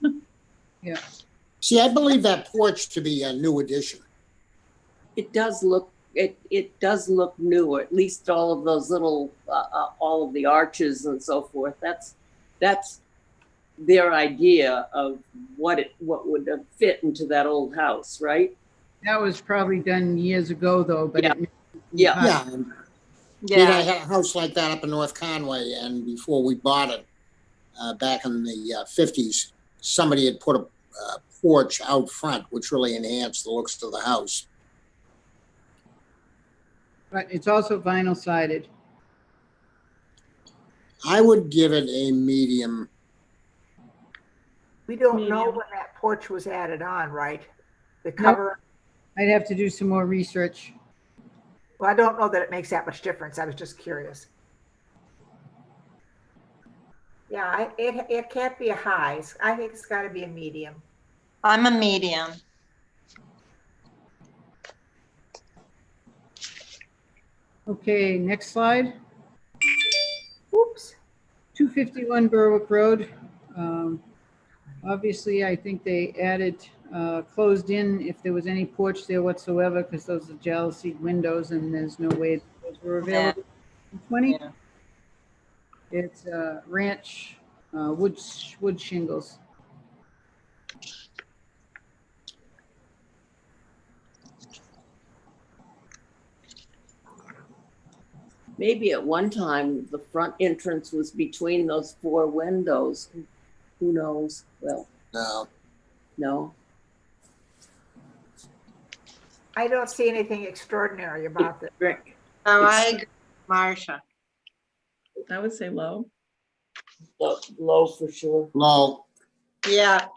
Yeah. See, I believe that porch to be a new addition. It does look, it does look new, or at least all of those little, all of the arches and so forth. That's their idea of what would fit into that old house, right? That was probably done years ago though, but Yeah. it, Yeah. Yeah. Kate, I had a house like that up in North Conway, and before we bought it, back in the 50s, somebody had put a porch out front, which really enhanced the looks of the house. but it's also vinyl sided. I would give it a medium. We don't know Medium. when that porch was added on, right? The cover, I'd have to do some more research. well, I don't know that it makes that much difference. I was just curious. Yeah, it can't be a high. I think it's got to be a medium. I'm a medium. Okay, next slide. Oops. 251 Berwick Road. Obviously, I think they added closed in if there was any porch there whatsoever, because those are jalousied windows and there's no way those were available. 20. Yeah. It's ranch wood shingles. Maybe at one time, the front entrance was between those four windows. Who knows? Well, No. no. I don't see anything extraordinary about this. Rick, Oh, I agree, Marcia. I would say low. low for sure. Low. Yeah,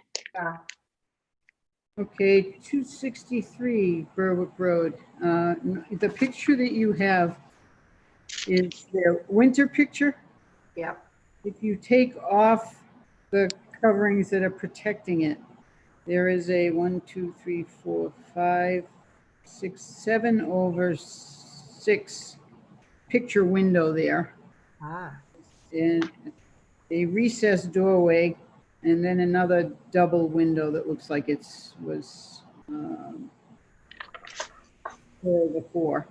Okay, 263 Berwick Road. The picture that you have is their winter picture. Yep. If you take off the coverings that are protecting it, there is a 1, 2, 3, 4, 5, 6, 7 over 6 picture window there. Ah, And a recessed doorway, and then another double window that looks like was there before.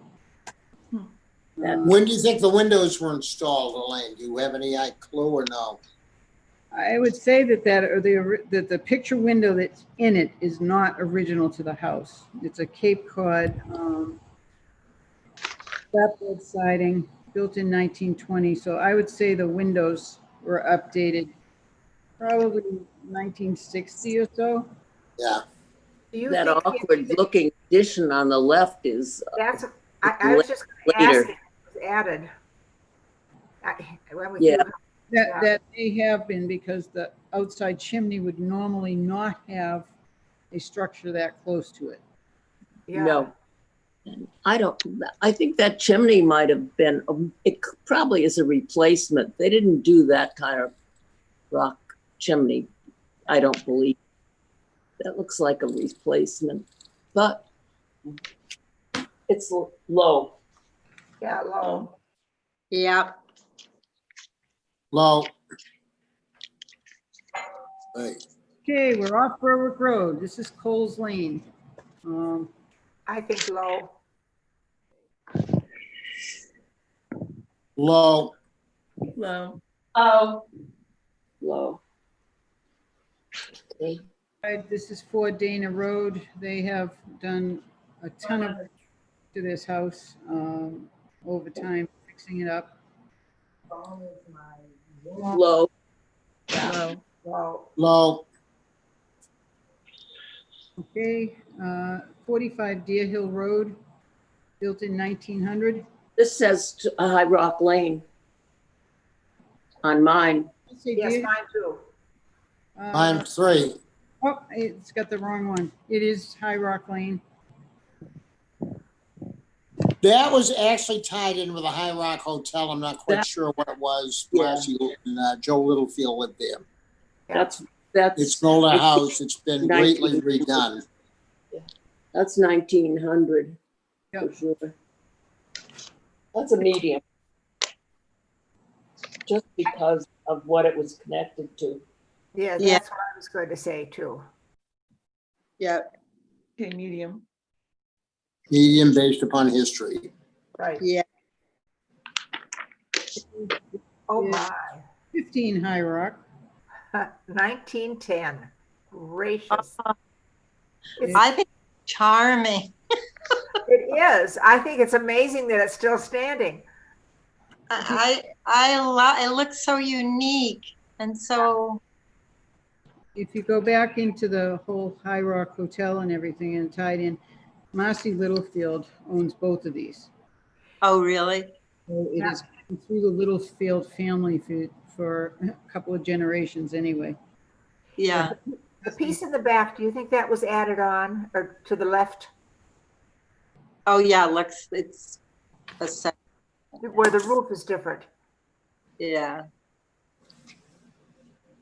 When do you think the windows were installed, Elaine? Do you have any clue or no? I would say that the picture window that's in it is not original to the house. It's a Cape Cod clapboard siding built in 1920. So I would say the windows were updated probably 1960 or so. Yeah. do you That think awkward looking addition on the left is that's, I was just going to later. ask if it was added. When we Yeah. do- That may have been because the outside chimney would normally not have a structure that close to it. Yeah. no. I think that chimney might have been, it probably is a replacement. They didn't do that kind of rock chimney, I don't believe. That looks like a replacement, but it's low. Yeah, low. yeah. Low. Right. Okay, we're off Berwick Road. This is Coles Lane. I think low. Low. Low. Oh, Low. Okay. Right, this is 4 Dana Road. They have done a ton of to this house over time, fixing it up. Low. Low. Well, Low. Okay, 45 Deer Hill Road, built in 1900. This says High Rock Lane on mine. Say yes, Deer- mine too. Line 3. Oh, it's got the wrong one. It is High Rock Lane. That was actually tied in with the High Rock Hotel. I'm not quite sure what it was. Yeah. Marcy and Joe Littlefield lived there. That's It's an older house. It's been greatly redone. That's 1900 for Yep. sure. That's a medium. Just because of what it was connected to. Yeah, Yeah. that's what I was going to say too. Yep, Okay, medium. Medium based upon history. Right. yeah. Oh Yeah. my. 15 High Rock. 1910. Gracious. I think charming. It is. I think it's amazing that it's still standing. I love, it looks so unique and so, If you go back into the whole High Rock Hotel and everything and tied in, Marcy Littlefield owns both of these. oh, really? So it is through the Littlefield family for a couple of generations anyway. Yeah. The piece in the back, do you think that was added on or to the left Oh, yeah, looks, it's a set, where the roof is different? yeah.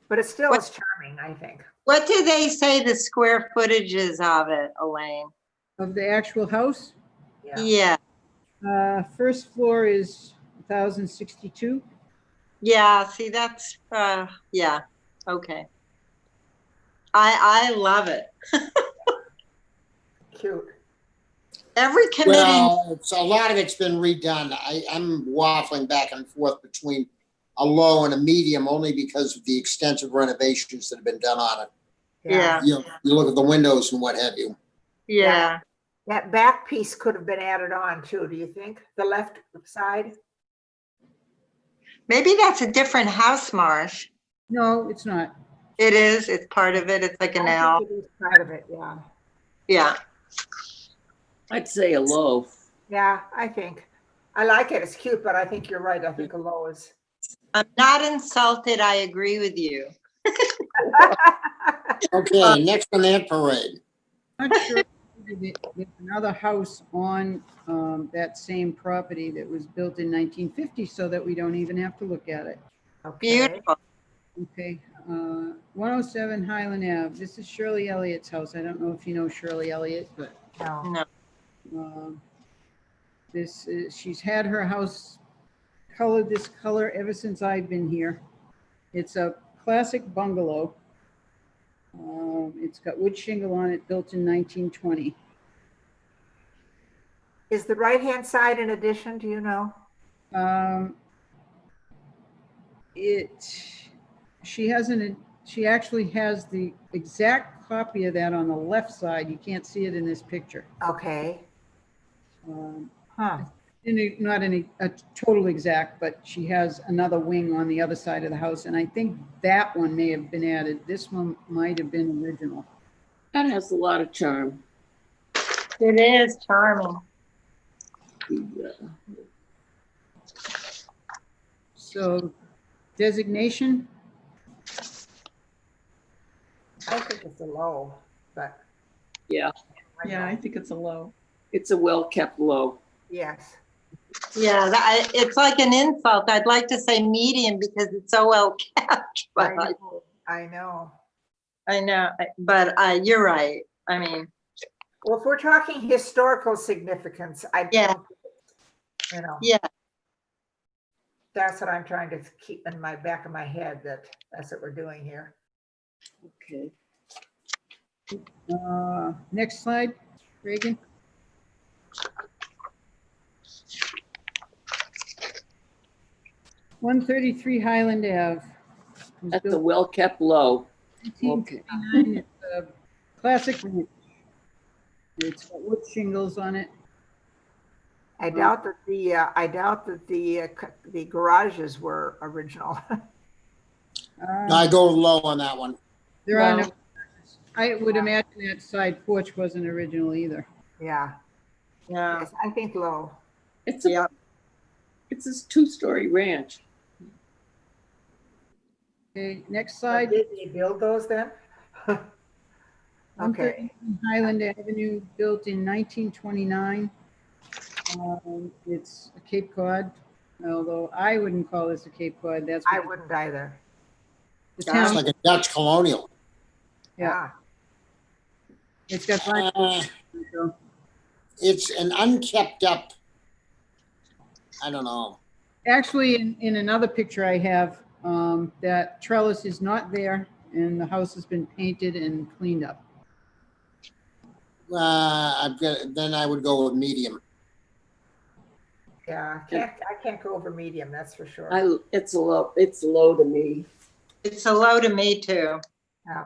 But it still What- is charming, I think. What do they say the square footage is of it, Elaine? Of the actual house, Yeah. Yeah, first floor is 1,062. yeah, see, that's, yeah, okay. I love it. Cute. Every committee, Well, it's, a lot of it's been redone. I'm waffling back and forth between a low and a medium only because of the extensive renovations that have been done on it. yeah, You look at the windows and what have you. yeah. That back piece could have been added on too, do you think? The left side? Maybe that's a different house, Marsh. No, it's not. It is, it's part of it, it's like an I L, think it is part of it, yeah. yeah. I'd say a low. Yeah, I think. I like it. It's cute, but I think you're right. I think a low is. I'm not insulted, I agree with you. Okay, next on that parade. Not sure. There's another house on that same property that was built in 1950, so that we don't even have to look at it. Okay. Beautiful. Okay, 107 Highland Ave. This is Shirley Elliott's house. I don't know if you know Shirley Elliott, but No. No, this is, she's had her house colored this color ever since I've been here. It's a classic bungalow. It's got wood shingle on it, built in 1920. Is the right-hand side an addition? Do you know? She actually has the exact copy of that on the left side. You can't see it in this picture. Okay. Um, Huh. Not a total exact, but she has another wing on the other side of the house. And I think that one may have been added. This one might have been original. That has a lot of charm. it is charming. So designation, I think it's a low, but. Yeah, Yeah, I think it's a low. it's a well-kept low. Yes. Yeah, it's like an insult. I'd like to say medium because it's so well kept, but I know. I know, but you're right. I mean, Well, if we're talking historical significance, Yeah. You know. yeah, That's what I'm trying to keep in my back of my head, that's what we're doing here. Okay. next slide, Reagan. 133 Highland Ave. It was That's a built well-kept low. in Okay. 1929. It's a classic ranch. It's got wood shingles on it. I doubt that the garages were original. I go low on that one. There are no, Well, I would imagine that side porch wasn't original either. Yeah, Yeah, yes, I think low. It's a, yeah. it's a two-story ranch. Okay, next So slide. did they build those then? Okay, 113 Highland Avenue, built in 1929. It's a Cape Cod, although I wouldn't call this a Cape Cod. That's I what wouldn't either. the It's town. like a Dutch colonial. Yeah, it's got fine. Uh, It's an unkept up, I don't know. Actually, in another picture I have, that trellis is not there, and the house has been painted and cleaned up. Then I would go with medium. Yeah, I can't go over medium, that's for sure. It's low to me. It's a low to me too. Yeah.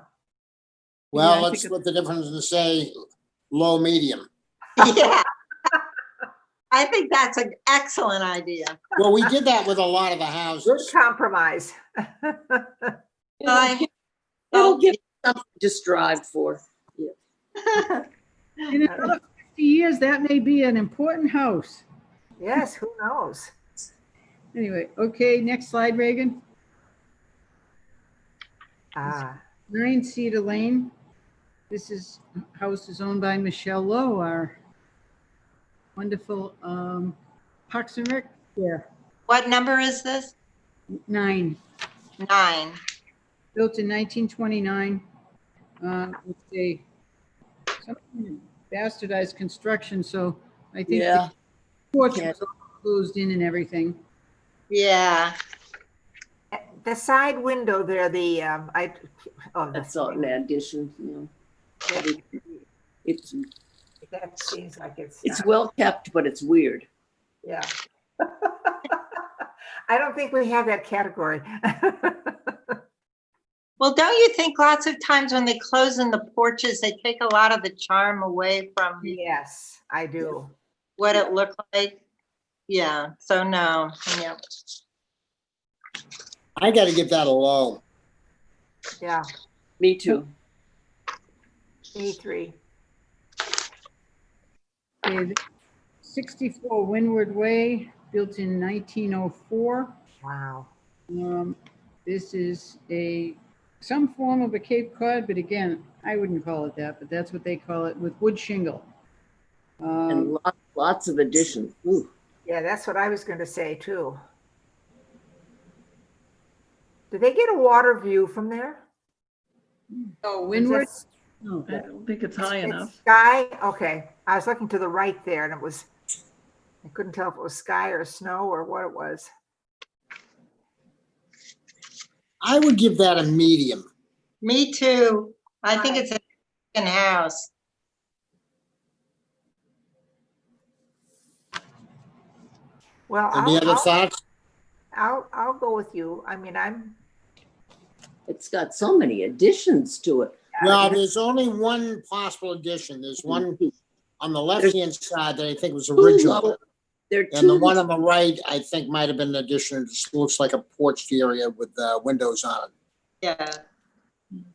Well, I let's think split the difference and say low, medium. Yeah. I think that's an excellent idea. Well, we did that with a lot of the Good houses. compromise. I- It'll give something to strive for. In another 50 years, that may be an important house. Yes, who knows? Anyway, okay, next slide, Reagan. Ah, 9 Cedar Lane. This house is owned by Michelle Lowe, our wonderful Parks and Rec chair. What number is this? 9, 9. built in 1929. It's a something bastardized construction, so I think Yeah. the porch was all closed in and everything. Yeah. the side window there, That's all an addition, you know. It's that seems like it's well kept, but it's weird. yeah. I don't think we have that category. Well, don't you think lots of times when they close in the porches, they take a lot of the charm away from Yes, I do. what it looked like? Yeah, so no, yeah. I got to give that a low. Yeah, Me too. E3. Okay, 64 Windward Way, built in 1904. Wow. This is some form of a Cape Cod, but again, I wouldn't call it that, but that's what they call it, with wood shingle. And lots of additions. Ooh. Yeah, that's what I was going to say too. Did they get a water view from there? Oh, Windward? Is No. I don't think it's high it's enough. sky? Okay. I was looking to the right there and I couldn't tell if it was sky or snow or what it was. I would give that a medium. Me too. I think it's a second house. Well, Any other thoughts? I'll go with you. I mean, It's got so many additions to it. Well, there's only one possible addition. There's one on the left-hand side that I think was original. There are And the two, one on the right, I think might have been an addition. It just looks like a porched area with windows on it. Yeah.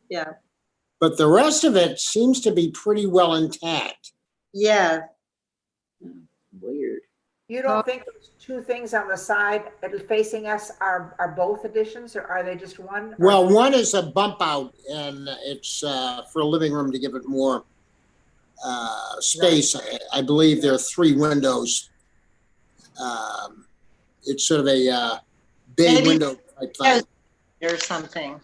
Yeah. But the rest of it seems to be pretty well intact. Yeah. weird. you don't think those two things on the side facing us are both additions or are they just one? Well, one is a bump out and it's for a living room to give it more space. I believe there are 3 windows. It's sort of a bay Maybe window type thing. Or something.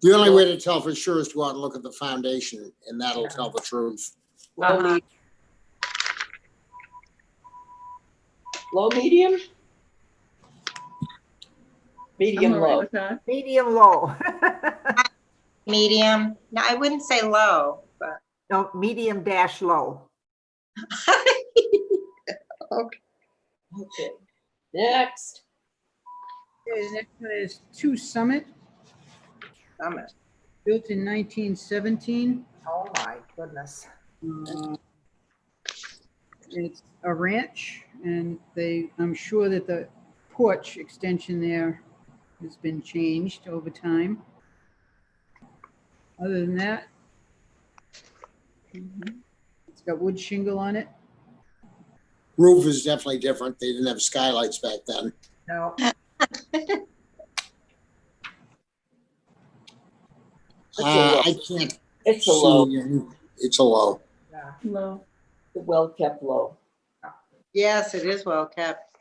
The only way to tell for sure is to go out and look at the foundation and that'll tell the truth. Low, low, medium? Medium, I'm all right low. with that. Medium low. Medium. No, I wouldn't say low, but No, medium dash low. okay. Okay, next. Okay, the next one is 2 Summit, Summit. built in 1917. Oh, my goodness. It's a ranch, and I'm sure that the porch extension there has been changed over time. Other than that, it's got wood shingle on it. Roof is definitely different. They didn't have skylights back then. No, I can't It's a low, see you. It's a low. yeah. No. the well-kept low. Yes, it is well kept.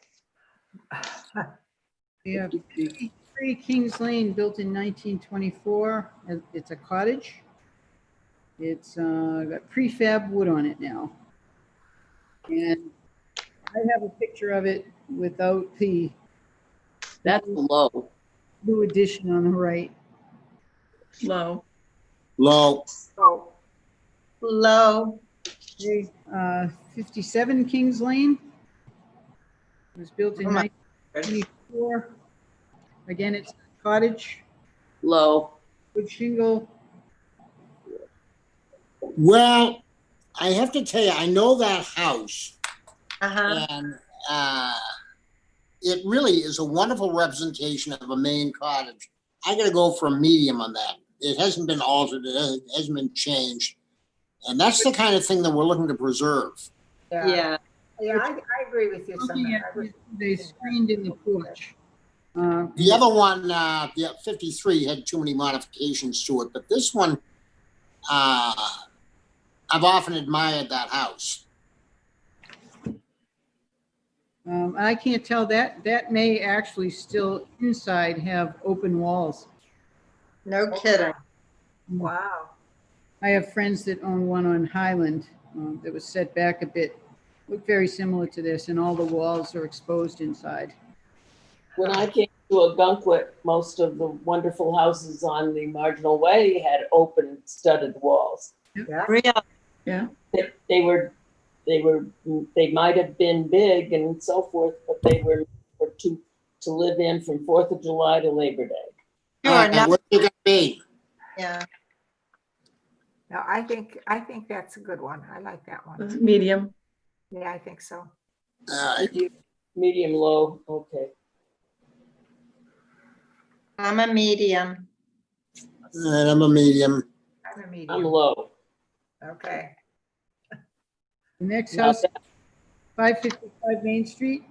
We have 53 Kings Lane, built in 1924. It's a cottage. It's got prefab wood on it now. And I have a picture of it without the That's low. new addition on the right. Low. Low. So, Low. Okay, 57 Kings Lane. It was built in Oh my 1924. Again, it's a cottage, Low. wood shingle. Well, I have to tell you, I know that house, Uh-huh. and it really is a wonderful representation of a Maine cottage. I gotta go for a medium on that. It hasn't been altered, it hasn't been changed. And that's the kind of thing that we're looking to preserve. yeah, Yeah. I agree with you, Looking Summit. at, they screened in the porch. The other one, the 53 had too many modifications to it, but this one, I've often admired that house. I can't tell that may actually still inside have open walls. No kidding. Wow. I have friends that own one on Highland that was set back a bit. Looked very similar to this, and all the walls are exposed inside. When I came to Ogunquit, most of the wonderful houses on the marginal way had open studded walls. Yeah. Real. Yeah. They might have been big and so forth, but they were to live in from 4th of July to Labor Day. Sure. No, What's it gonna be? yeah. No, I think that's a good one. I like that one. Medium. Yeah, I think so. Medium low, okay. I'm a medium. And I'm a medium. I'm a I'm medium. low. Okay. The next Now house, 555 Main Street,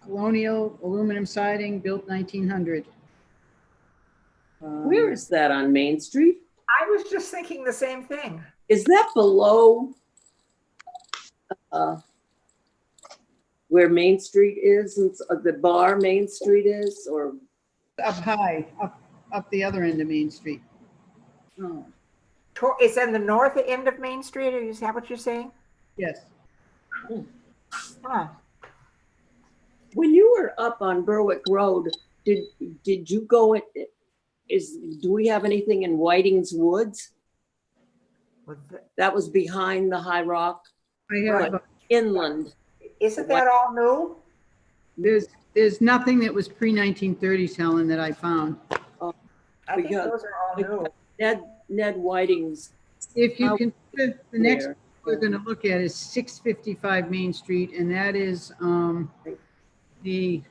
colonial aluminum siding, built 1900. Where is that on Main Street? I was just thinking the same thing. Is that below where Main Street is, and the bar Main Street is, or? Up high, up the other end of Main Street. Oh. It's in the north end of Main Street, or is that what you're saying? Yes. Huh. When you were up on Berwick Road, did you go in, do we have anything in Whiting's Woods? That was behind the High Rock, I have, inland. Isn't that all new? there's nothing that was pre-1930s, Helen, that I found. I think Because- those are all new. Ned Whiting's. If you How- consider, the next Where? we're going to look at is 655 Main Street, and that is the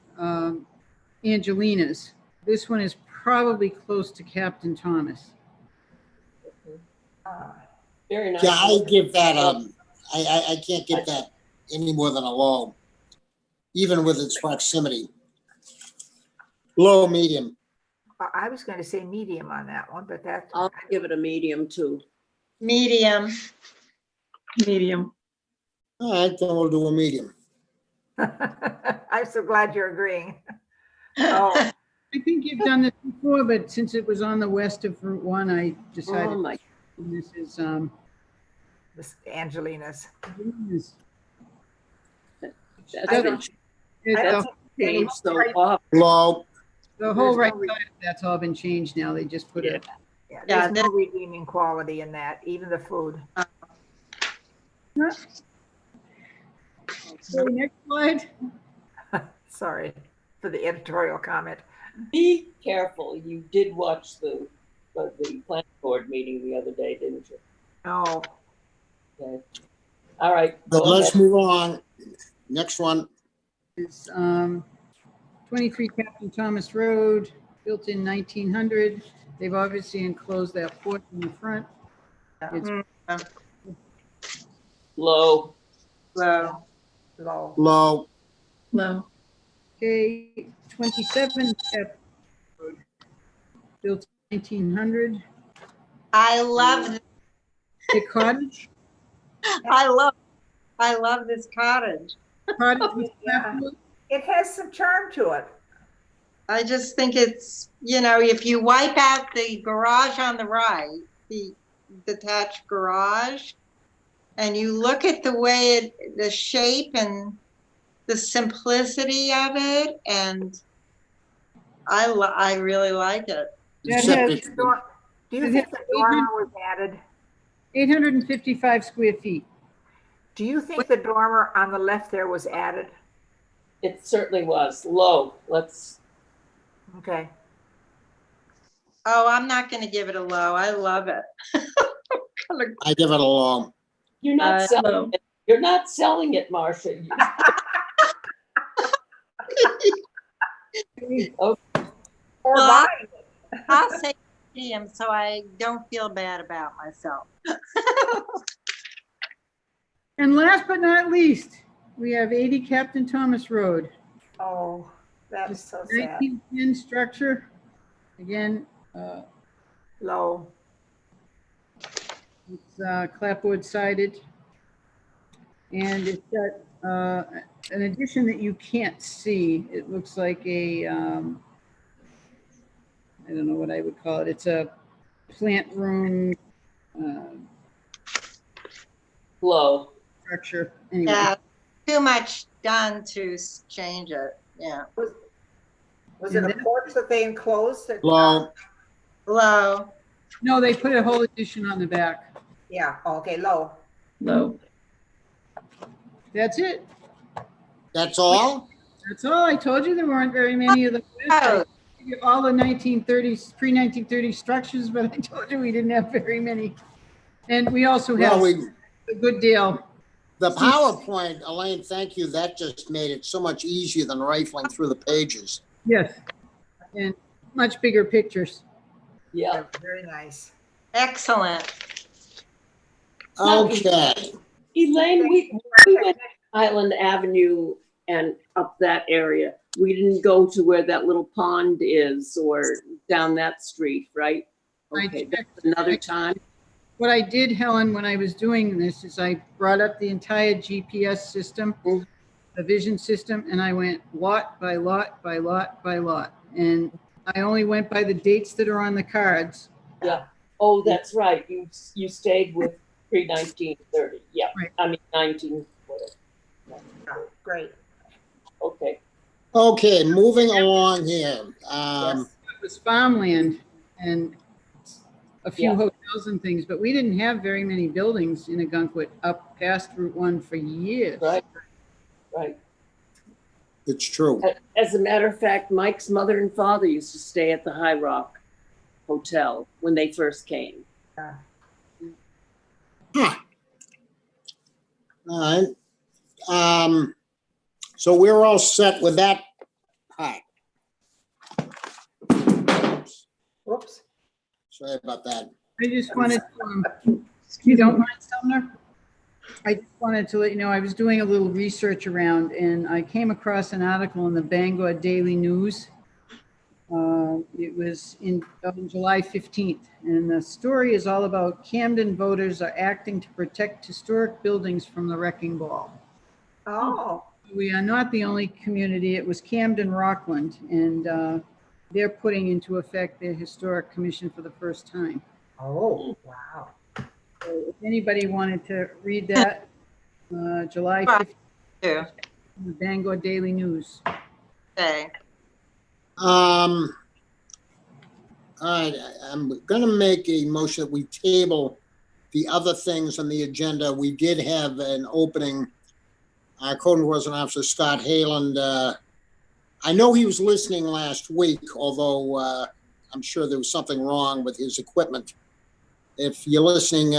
Angelina's. This one is probably close to Captain Thomas. Very nice. Yeah, I give that, I can't give that any more than a low, even with its proximity. Low, medium. I was going to say medium on that one, but that. I'll give it a medium too. Medium. Medium. All right, then we'll do a medium. I'm so glad you're agreeing. Oh, I think you've done this before, but since it was on the west of Route 1, I Oh decided my, this is Miss Angelina's. that's I been don't- it's I don't the, think any- changed so often. Low. the whole There's right no re- side of that's all been changed now. They just put it. Yeah, Yeah, there's no redeeming quality in that, even the food. So next slide. Sorry for the editorial comment. Be careful. You did watch the planning board meeting the other day, didn't you? No, Okay. All right. But Go let's ahead. move on. Next one. Is 23 Captain Thomas Road, built in 1900. They've obviously enclosed that porch in the front. It's Low. Well, low. Low. No, okay. 27 Captain Road, built in 1900. I love, A cottage, I love this cottage. cottage with Yeah. clapboard. It has some charm to it. I just think it's, if you wipe out the garage on the right, the detached garage, and you look at the way the shape and the simplicity of it, and I really like it. That Except has- it's, Do you It think has the dormer was added? 855 square feet. Do you think the dormer on the left there was added? It certainly was low. Let's. Okay. Oh, I'm not gonna give it a low. I love it. I give it a low. You're not selling low. it. You're not selling it, Marcia. Or Well, buying it. I'll say him so I don't feel bad about myself. And last but not least, we have 80 Captain Thomas Road. Oh, that's so sad. 1910 structure. Again, Low. it's clapboard sided. And it's got an addition that you can't see. It looks like a, I don't know what I would call it. It's a plant room Low. structure. Anyway, Yeah, too much done to change it. Yeah. Was it a porch that they enclosed? Low. Low. no, they put a whole addition on the back. Yeah, okay, low. low. That's it. That's all? That's all. I told you there weren't very many of them. Oh. All the 1930s, pre-1930 structures, but I told you we didn't have very many. And we also have Well, a good deal. the PowerPoint, Elaine, thank you. That just made it so much easier than rifling through the pages. Yes. And much bigger pictures. Yeah. Very nice. Excellent. Okay. Elaine, we went Island Avenue and up that area. We didn't go to where that little pond is or down that street, right? I Okay, checked. that's another time. What I did, Helen, when I was doing this is I brought up the entire GPS system, Mhm. the vision system, and I went lot by lot by lot by lot. And I only went by the dates that are on the cards. Yeah. Oh, that's right. You stayed with pre-1930. Yeah. Right. I mean, 19, whatever. Great. Okay. Okay, moving along here. Yes. It was farmland and a few Yeah. hotels and things, but we didn't have very many buildings in Ogunquit up past Route 1 for years. Right. Right. It's true. As a matter of fact, Mike's mother and father used to stay at the High Rock Hotel when they first came. All right. So we're all set with that part. Whoops. Sorry about that. I just wanted to, if you don't mind, Sumner, I just wanted to let you know, I was doing a little research around and I came across an article in the Bangor Daily News. It was on July 15th, and the story is all about Camden voters are acting to protect historic buildings from the wrecking ball. Oh, We are not the only community. It was Camden Rockland, and they're putting into effect their historic commission for the first time. oh, wow. So if anybody wanted to read that, July 15th, Too. the Bangor Daily News. Okay. All right, I'm gonna make a motion that we table the other things on the agenda. We did have an opening. Our code enforcement officer, Scott Hayland, I know he was listening last week, although I'm sure there was something wrong with his equipment. If you're listening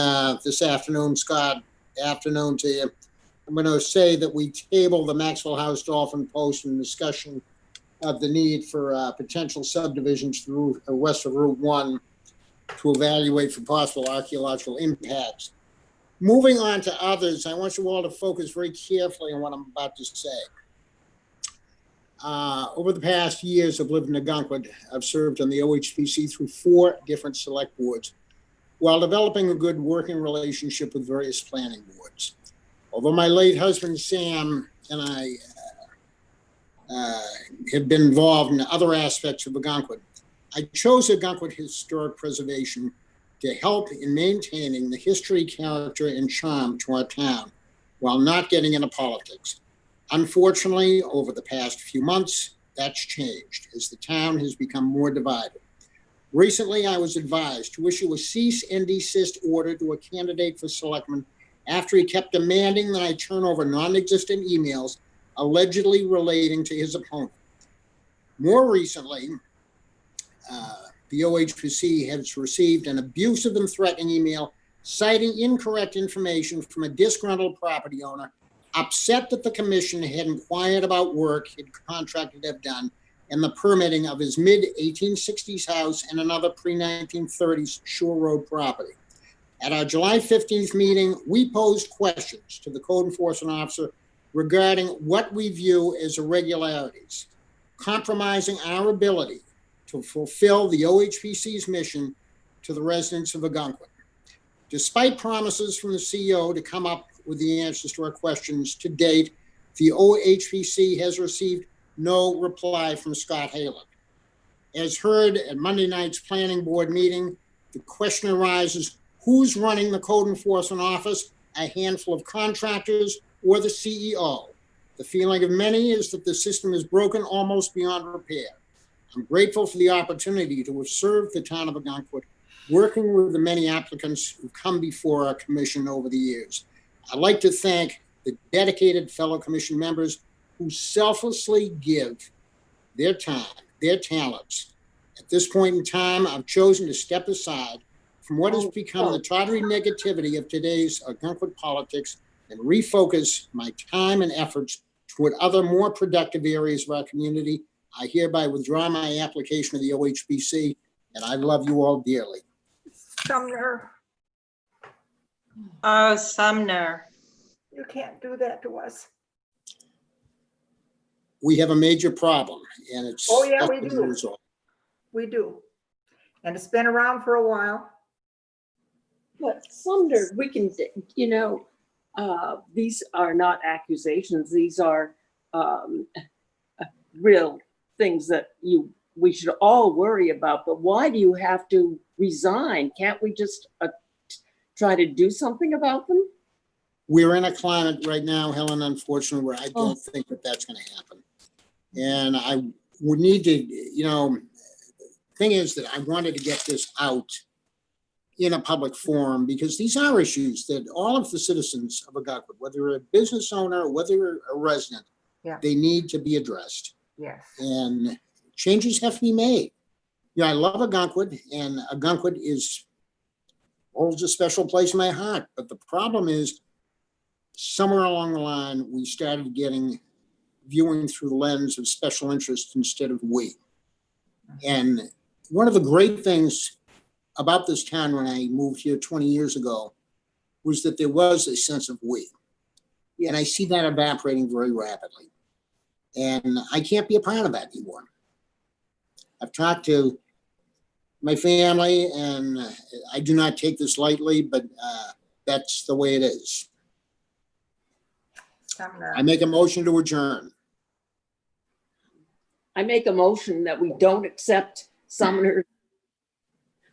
this afternoon, Scott, afternoon to you, I'm going to say that we table the Maxwell House Dolphin Post and discussion of the need for potential subdivisions through west of Route 1 to evaluate for possible archaeological impacts. Moving on to others, I want you all to focus very carefully on what I'm about to say. Over the past years I've lived in Ogunquit, I've served on the OHPC through 4 different select boards while developing a good working relationship with various planning boards. Although my late husband Sam and I have been involved in other aspects of Ogunquit, I chose Ogunquit Historic Preservation to help in maintaining the history, character, and charm to our town while not getting into politics. Unfortunately, over the past few months, that's changed as the town has become more divided. Recently, I was advised to issue a cease and desist order to a candidate for selectman after he kept demanding that I turn over non-existent emails allegedly relating to his opponent. More recently, the OHPC has received an abusive and threatening email citing incorrect information from a disgruntled property owner, upset that the commission had inquired about work he'd contracted to have done and the permitting of his mid-1860s house and another pre-1930s Shore Road property. At our July 15th meeting, we posed questions to the code enforcement officer regarding what we view as irregularities, compromising our ability to fulfill the OHPC's mission to the residents of Ogunquit. Despite promises from the CEO to come up with the answers to our questions, to date, the OHPC has received no reply from Scott Halen. As heard at Monday night's planning board meeting, the question arises, who's running the code enforcement office, a handful of contractors, or the CEO? The feeling of many is that the system is broken almost beyond repair. I'm grateful for the opportunity to have served the town of Ogunquit, working with the many applicants who come before our commission over the years. I'd like to thank the dedicated fellow commission members who selflessly give their time, their talents. At this point in time, I've chosen to step aside from what has become the tawdry negativity of today's Ogunquit politics and refocus my time and efforts toward other more productive areas of our community. I hereby withdraw my application to the OHPC, and I love you all dearly. Sumner, Oh, Sumner. you can't do that to us. We have a major problem, and it's Oh, yeah, we has to be do. resolved. We do. And it's been around for a while. But Sumner, we can, these are not accusations. These are real things that we should all worry about. But why do you have to resign? Can't we just try to do something about them? We're in a climate right now, Helen, unfortunately, where I don't think that that's going to happen. And I would need to, thing is that I wanted to get this out in a public forum because these are issues that all of the citizens of Ogunquit, whether you're a business owner or whether you're a resident, they need to be addressed. Yes. And changes have to be made. I love Ogunquit, and Ogunquit holds a special place in my heart. But the problem is, somewhere along the line, we started viewing through the lens of special interest instead of we. And one of the great things about this town when I moved here 20 years ago was that there was a sense of we. And I see that evaporating very rapidly. And I can't be a part of that anymore. I've talked to my family, and I do not take this lightly, but that's the way it is. Sumner. I make a motion to adjourn. I make a motion that we don't accept Sumner's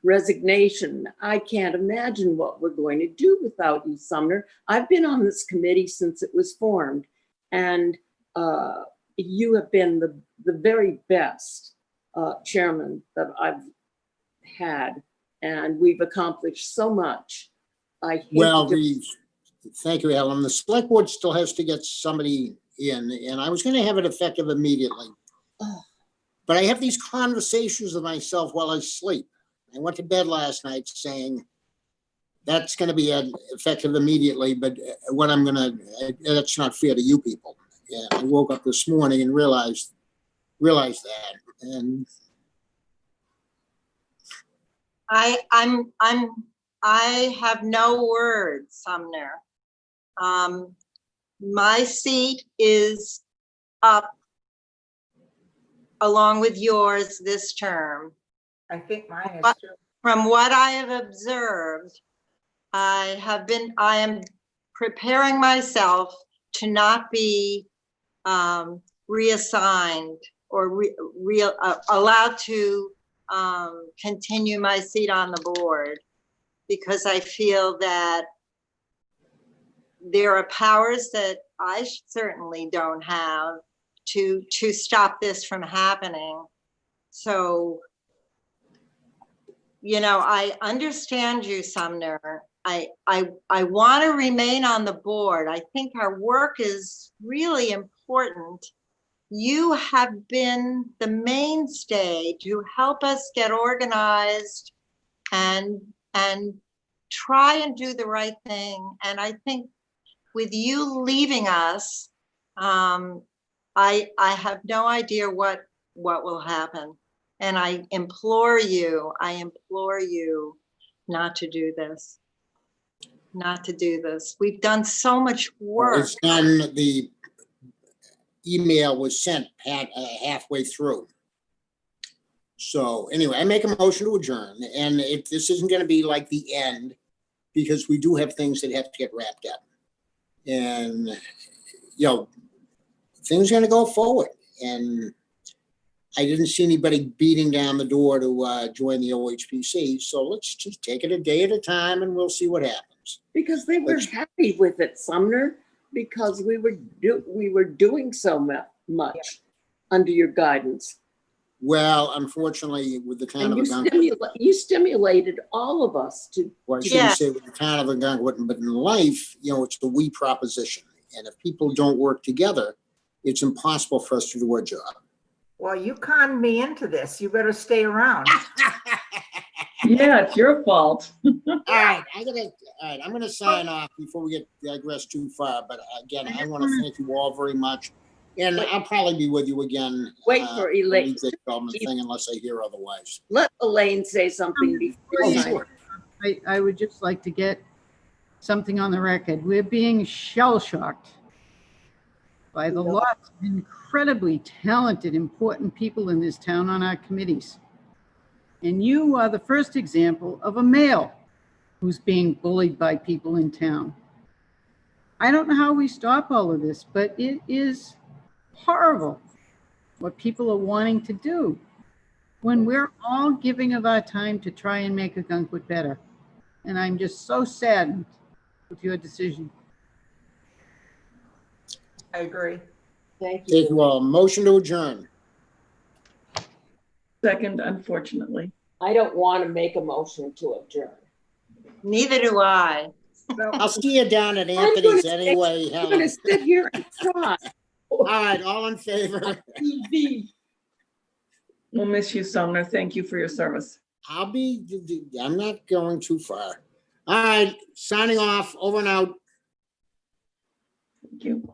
resignation. I can't imagine what we're going to do without you, Sumner. I've been on this committee since it was formed, and you have been the very best chairman that I've had, and we've accomplished so much. Thank you, Helen. The select board still has to get somebody in, and I was going to have it effective immediately. But I have these conversations with myself while I sleep. I went to bed last night saying, that's going to be effective immediately, but that's not fair to you people. Yeah, I woke up this morning and realized that. And I have no words, Sumner. My seat is up along with yours this term. I think mine is too. From what I have observed, I am preparing myself to not be reassigned or allowed to continue my seat on the board, because I feel that there are powers that I certainly don't have to stop this from happening. So, I understand you, Sumner. I want to remain on the board. I think our work is really important. You have been the mainstay to help us get organized and try and do the right thing. And I think with you leaving us, I have no idea what will happen. And I implore you not to do this. Not to do this. We've done so much work. it's done. The email was sent halfway through. So anyway, I make a motion to adjourn, and this isn't going to be like the end, because we do have things that have to get wrapped up, and things are going to go forward. And I didn't see anybody beating down the door to join the OHPC. So let's just take it a day at a time, and we'll see what happens. Because they were happy with it, Sumner, because we were doing so much under your guidance. Well, unfortunately, with the town And of Ogunquit, you stimulated all of us to. well, I shouldn't say with the town of Ogunquit, but in life, it's the we proposition. And if people don't work together, it's impossible for us to do our job. Well, you conned me into this. You better stay around. Yeah, it's your fault. All right, I'm gonna sign off before we digress too far. But again, I want to thank you all very much, and I'll probably be with you again. Wait for Elaine. The development thing, unless I hear otherwise. Let Elaine say something before you. Sure. I would just like to get something on the record. We're being shell-shocked by the loss of incredibly talented, important people in this town on our committees. And you are the first example of a male who's being bullied by people in town. I don't know how we stop all of this, but it is horrible what people are wanting to do when we're all giving of our time to try and make Ogunquit better. And I'm just so saddened with your decision. I agree. Thank you. Take you all. Motion to adjourn. Second, unfortunately. I don't want to make a motion to adjourn. Neither do I. I'll see you down at Anthony's anyway. I'm Helen. going to sit here and cry. All right, all in favor? TV. We'll miss you, Sumner. Thank you for your service. I'm not going too far. All right, signing off, over and out. Thank you.